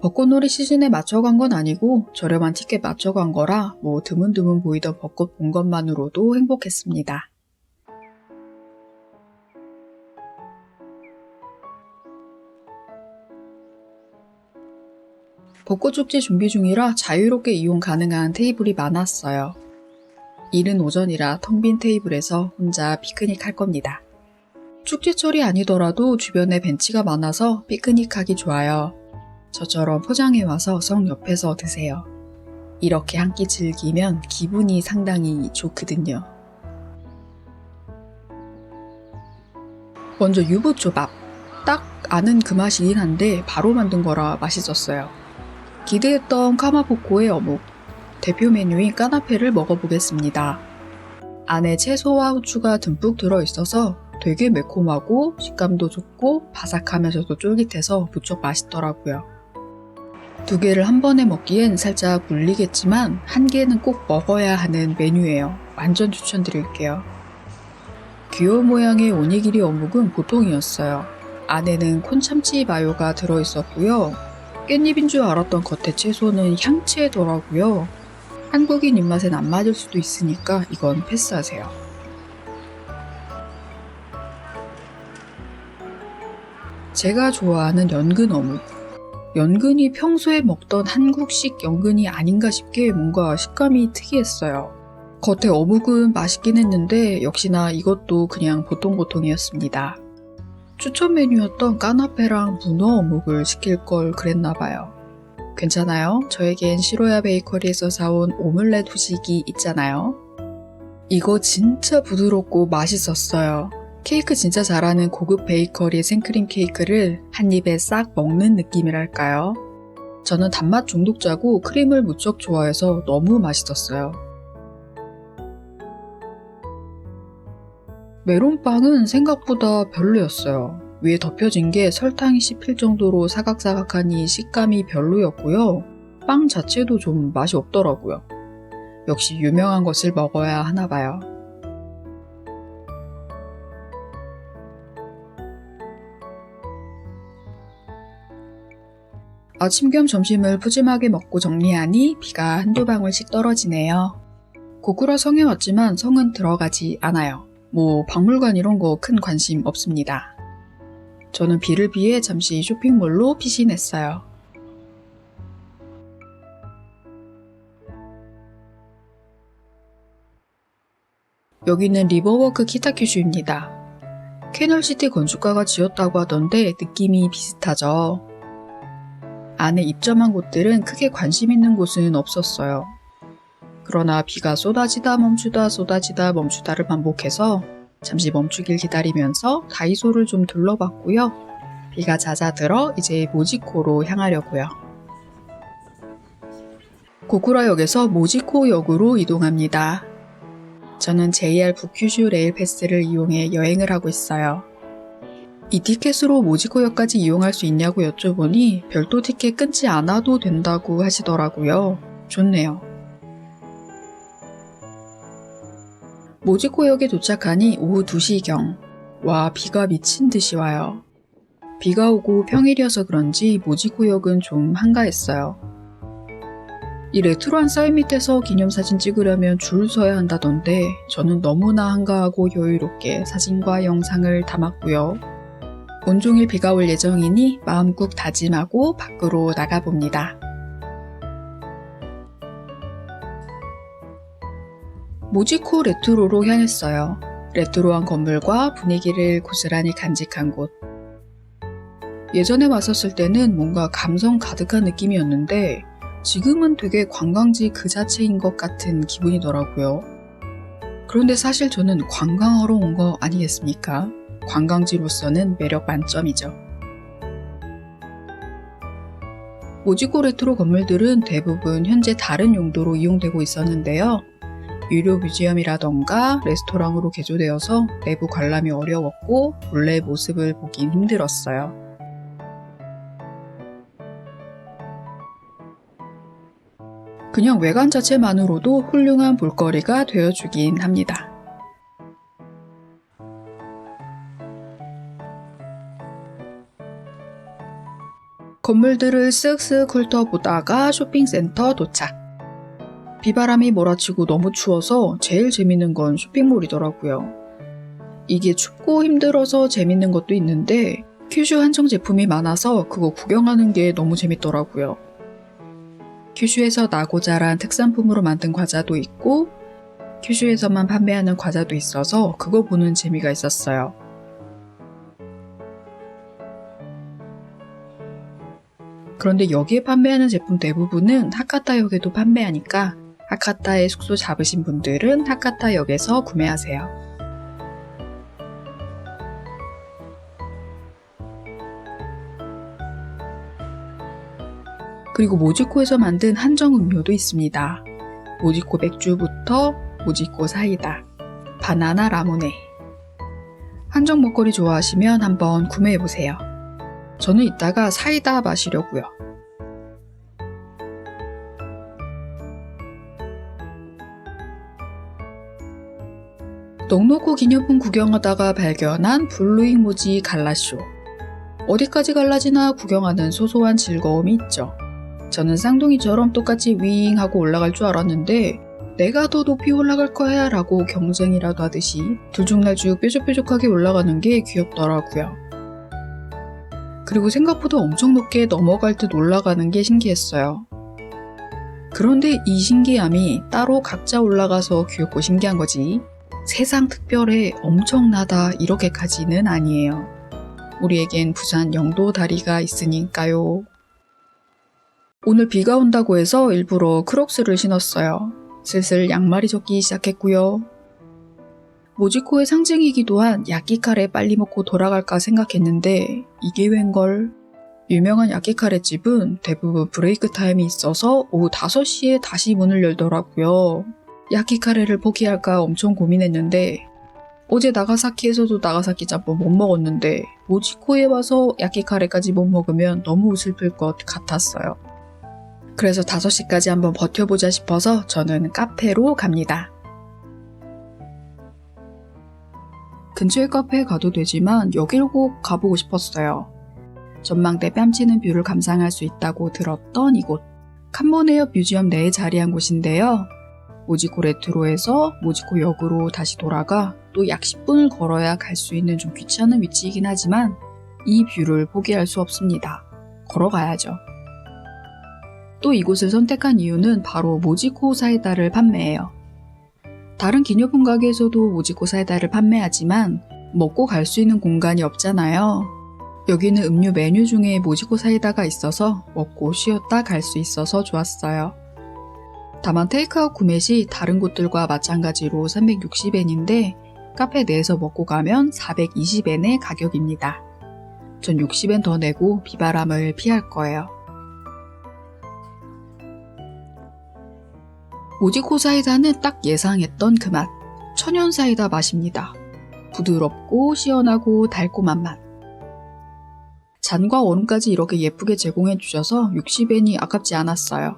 A: 벚꽃놀이 시즌에 맞춰간 건 아니고 저렴한 티켓 맞춰간 거라 드문드문 보이던 벚꽃 본 것만으로도 행복했습니다. 벚꽃축제 준비 중이라 자유롭게 이용 가능한 테이블이 많았어요. 이른 오전이라 텅 빈 테이블에서 혼자 피크닉 할 겁니다. 축제철이 아니더라도 주변에 벤치가 많아서 피크닉하기 좋아요. 저처럼 포장해와서 성 옆에서 드세요. 이렇게 한 끼 즐기면 기분이 상당히 좋거든요. 먼저 유부초밥. 딱 아는 그 맛이긴 한데 바로 만든 거라 맛있었어요. 기대했던 카마보코의 어묵. 대표 메뉴인 까나페를 먹어보겠습니다. 안에 채소와 후추가 듬뿍 들어있어서 되게 매콤하고 식감도 좋고 바삭하면서도 쫄깃해서 무척 맛있더라고요. 두 개를 한 번에 먹기엔 살짝 물리겠지만 한 개는 꼭 먹어야 하는 메뉴예요. 완전 추천드릴게요. 귀여운 모양의 오니기리 어묵은 보통이었어요. 안에는 콘참치 마요가 들어있었고요. 깻잎인 줄 알았던 겉에 채소는 향채더라고요. 한국인 입맛엔 안 맞을 수도 있으니까 이건 패스하세요. 제가 좋아하는 연근 어묵. 연근이 평소에 먹던 한국식 연근이 아닌가 싶게 뭔가 식감이 특이했어요. 겉에 어묵은 맛있긴 했는데 역시나 이것도 그냥 보통이었습니다. 추천 메뉴였던 까나페랑 문어 어묵을 시킬 걸 그랬나봐요. 괜찮아요? 저에겐 시로야 베이커리에서 사온 오믈렛 후식이 있잖아요. 이거 진짜 부드럽고 맛있었어요. 케이크 진짜 잘하는 고급 베이커리 생크림 케이크를 한 입에 싹 먹는 느낌이랄까요? 저는 단맛 중독자고 크림을 무척 좋아해서 너무 맛있었어요. 메론빵은 생각보다 별로였어요. 위에 덮여진 게 설탕이 씹힐 정도로 사각사각하니 식감이 별로였고요. 빵 자체도 좀 맛이 없더라고요. 역시 유명한 것을 먹어야 하나 봐요. 아침 겸 점심을 푸짐하게 먹고 정리하니 비가 한두 방울씩 떨어지네요. 고쿠라 성에 왔지만 성은 들어가지 않아요. 박물관 이런 거 큰 관심 없습니다. 저는 비를 피해 잠시 쇼핑몰로 피신했어요. 여기는 리버워크 키타큐슈입니다. 캐널시티 건축가가 지었다고 하던데 느낌이 비슷하죠. 안에 입점한 곳들은 크게 관심 있는 곳은 없었어요. 그러나 비가 쏟아지다 멈추다 쏟아지다 멈추다를 반복해서 잠시 멈추길 기다리면서 다이소를 좀 둘러봤고요. 비가 잦아들어 이제 모지코로 향하려고요. 고쿠라역에서 모지코역으로 이동합니다. 저는 JR 북큐슈 레일 패스를 이용해 여행을 하고 있어요. 이 티켓으로 모지코역까지 이용할 수 있냐고 여쭤보니 별도 티켓 끊지 않아도 된다고 하시더라고요. 좋네요. 모지코역에 도착하니 오후 2시경. 와, 비가 미친 듯이 와요. 비가 오고 평일이어서 그런지 모지코역은 좀 한가했어요. 이 레트로한 사인 밑에서 기념사진 찍으려면 줄 서야 한다던데 저는 너무나 한가하고 여유롭게 사진과 영상을 담았고요. 온종일 비가 올 예정이니 마음 꾹 다짐하고 밖으로 나가봅니다. 모지코 레트로로 향했어요. 레트로한 건물과 분위기를 고스란히 간직한 곳. 예전에 왔었을 때는 뭔가 감성 가득한 느낌이었는데 지금은 되게 관광지 그 자체인 것 같은 기분이더라고요. 그런데 사실 저는 관광하러 온 거 아니겠습니까? 관광지로서는 매력 만점이죠. 모지코 레트로 건물들은 대부분 현재 다른 용도로 이용되고 있었는데요. 유료 뮤지엄이라던가 레스토랑으로 개조되어서 내부 관람이 어려웠고 본래 모습을 보긴 힘들었어요. 그냥 외관 자체만으로도 훌륭한 볼거리가 되어주긴 합니다. 건물들을 쓱쓱 훑어보다가 쇼핑센터 도착. 비바람이 몰아치고 너무 추워서 제일 재밌는 건 쇼핑몰이더라고요. 이게 춥고 힘들어서 재밌는 것도 있는데 큐슈 한정 제품이 많아서 그거 구경하는 게 너무 재밌더라고요. 큐슈에서 나고 자란 특산품으로 만든 과자도 있고 큐슈에서만 판매하는 과자도 있어서 그거 보는 재미가 있었어요. 그런데 여기에 판매하는 제품 대부분은 하카타역에도 판매하니까 하카타에 숙소 잡으신 분들은 하카타역에서 구매하세요. 그리고 모지코에서 만든 한정 음료도 있습니다. 모지코 맥주부터 모지코 사이다, 바나나 라모네. 한정 먹거리 좋아하시면 한번 구매해보세요. 저는 이따가 사이다 마시려고요. 넉넉고 기념품 구경하다가 발견한 블루잉 모지 갈라쇼. 어디까지 갈라지나 구경하는 소소한 즐거움이 있죠. 저는 쌍둥이처럼 똑같이 윙 하고 올라갈 줄 알았는데 내가 더 높이 올라갈 거야 라고 경쟁이라도 하듯이 들쭉날쭉 뾰족뾰족하게 올라가는 게 귀엽더라고요. 그리고 생각보다 엄청 높게 넘어갈 듯 올라가는 게 신기했어요. 그런데 이 신기함이 따로 각자 올라가서 귀엽고 신기한 거지 세상 특별해 엄청나다 이렇게까지는 아니에요. 우리에겐 부산 영도 다리가 있으니까요. 오늘 비가 온다고 해서 일부러 크록스를 신었어요. 슬슬 양말이 젖기 시작했고요. 모지코의 상징이기도 한 야끼카레 빨리 먹고 돌아갈까 생각했는데 이게 웬걸. 유명한 야끼카레 집은 대부분 브레이크 타임이 있어서 오후 5시에 다시 문을 열더라고요. 야끼카레를 포기할까 엄청 고민했는데 어제 나가사키에서도 나가사키 짬뽕 못 먹었는데 모지코에 와서 야끼카레까지 못 먹으면 너무 슬플 것 같았어요. 그래서 5시까지 한번 버텨보자 싶어서 저는 카페로 갑니다. 근처의 카페에 가도 되지만 여길 꼭 가보고 싶었어요. 전망대 뺨치는 뷰를 감상할 수 있다고 들었던 이곳. 칸모네역 뮤지엄 내에 자리한 곳인데요. 모지코 레트로에서 모지코역으로 다시 돌아가 또 약 10분을 걸어야 갈 수 있는 좀 귀찮은 위치이긴 하지만 이 뷰를 포기할 수 없습니다. 걸어가야죠. 또 이곳을 선택한 이유는 바로 모지코 사이다를 판매해요. 다른 기념품 가게에서도 모지코 사이다를 판매하지만 먹고 갈 수 있는 공간이 없잖아요. 여기는 음료 메뉴 중에 모지코 사이다가 있어서 먹고 쉬었다 갈 수 있어서 좋았어요. 다만 테이크아웃 구매 시 다른 곳들과 마찬가지로 360엔인데 카페 내에서 먹고 가면 420엔의 가격입니다. 전 60엔 더 내고 비바람을 피할 거예요. 모지코 사이다는 딱 예상했던 그 맛. 천연 사이다 맛입니다. 부드럽고 시원하고 달콤한 맛. 잔과 얼음까지 이렇게 예쁘게 제공해 주셔서 60엔이 아깝지 않았어요.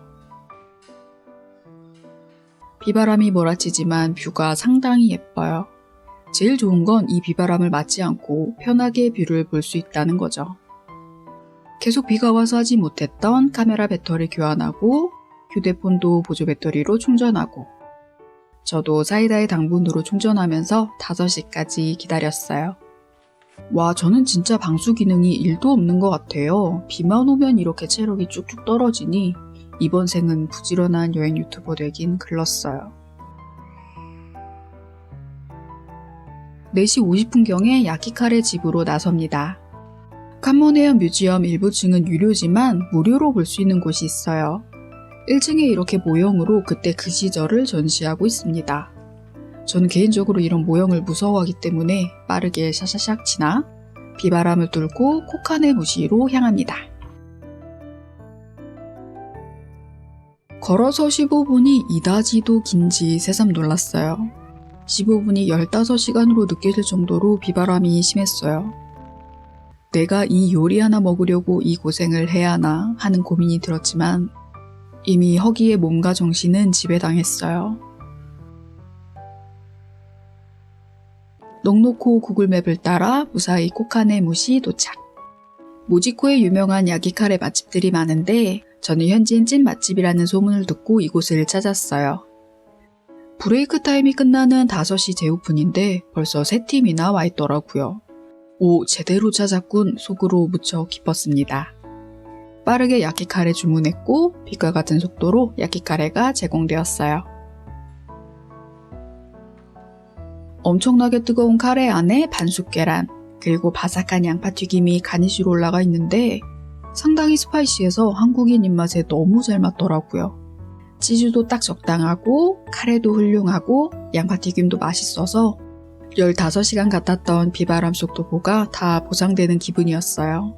A: 비바람이 몰아치지만 뷰가 상당히 예뻐요. 제일 좋은 건 이 비바람을 맞지 않고 편하게 뷰를 볼 수 있다는 거죠. 계속 비가 와서 하지 못했던 카메라 배터리 교환하고 휴대폰도 보조 배터리로 충전하고 저도 사이다의 당분으로 충전하면서 5시까지 기다렸어요. 와, 저는 진짜 방수 기능이 1도 없는 것 같아요. 비만 오면 이렇게 체력이 쭉쭉 떨어지니 이번 생은 부지런한 여행 유튜버 되긴 글렀어요. 4시 50분경에 야키카레 집으로 나섭니다. 칸몬해현 뮤지엄 일부 층은 유료지만 무료로 볼 수 있는 곳이 있어요. 1층에 이렇게 모형으로 그때 그 시절을 전시하고 있습니다. 저는 개인적으로 이런 모형을 무서워하기 때문에 빠르게 샤샤샥 지나 비바람을 뚫고 코카네 무시로 향합니다. 걸어서 15분이 이다지도 긴지 새삼 놀랐어요. 15분이 15시간으로 느껴질 정도로 비바람이 심했어요. 내가 이 요리 하나 먹으려고 이 고생을 해야 하나 하는 고민이 들었지만 이미 허기의 몸과 정신은 지배당했어요. 넉놓고 구글맵을 따라 무사히 코카네 무시 도착. 모지코에 유명한 야기카레 맛집들이 많은데 저는 현지인 찐 맛집이라는 소문을 듣고 이곳을 찾았어요. 브레이크 타임이 끝나는 5시 재오픈인데 벌써 3팀이나 와 있더라고요. 오, 제대로 찾았군 속으로 무척 기뻤습니다. 빠르게 야키카레 주문했고 빛과 같은 속도로 야키카레가 제공되었어요. 엄청나게 뜨거운 카레 안에 반숙 계란, 그리고 바삭한 양파튀김이 가니쉬로 올라가 있는데 상당히 스파이시해서 한국인 입맛에 너무 잘 맞더라고요. 치즈도 딱 적당하고 카레도 훌륭하고 양파튀김도 맛있어서 15시간 같았던 비바람 속 도보가 다 보상되는 기분이었어요.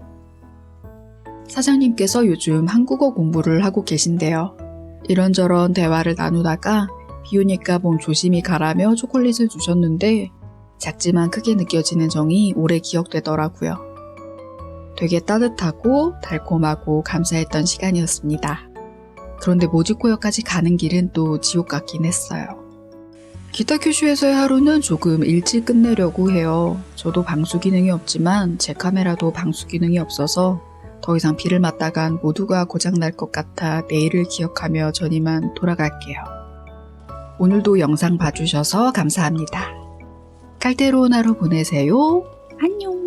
A: 사장님께서 요즘 한국어 공부를 하고 계신데요. 이런저런 대화를 나누다가 비 오니까 몸 조심히 가라며 초콜릿을 주셨는데 작지만 크게 느껴지는 정이 오래 기억되더라고요. 되게 따뜻하고 달콤하고 감사했던 시간이었습니다. 그런데 모지코역까지 가는 길은 또 지옥 같긴 했어요. 기타큐슈에서의 하루는 조금 일찍 끝내려고 해요. 저도 방수 기능이 없지만 제 카메라도 방수 기능이 없어서 더 이상 비를 맞다간 모두가 고장날 것 같아 내일을 기억하며 전 이만 돌아갈게요. 오늘도 영상 봐주셔서 감사합니다. 깔때로운 하루 보내세요. 안녕.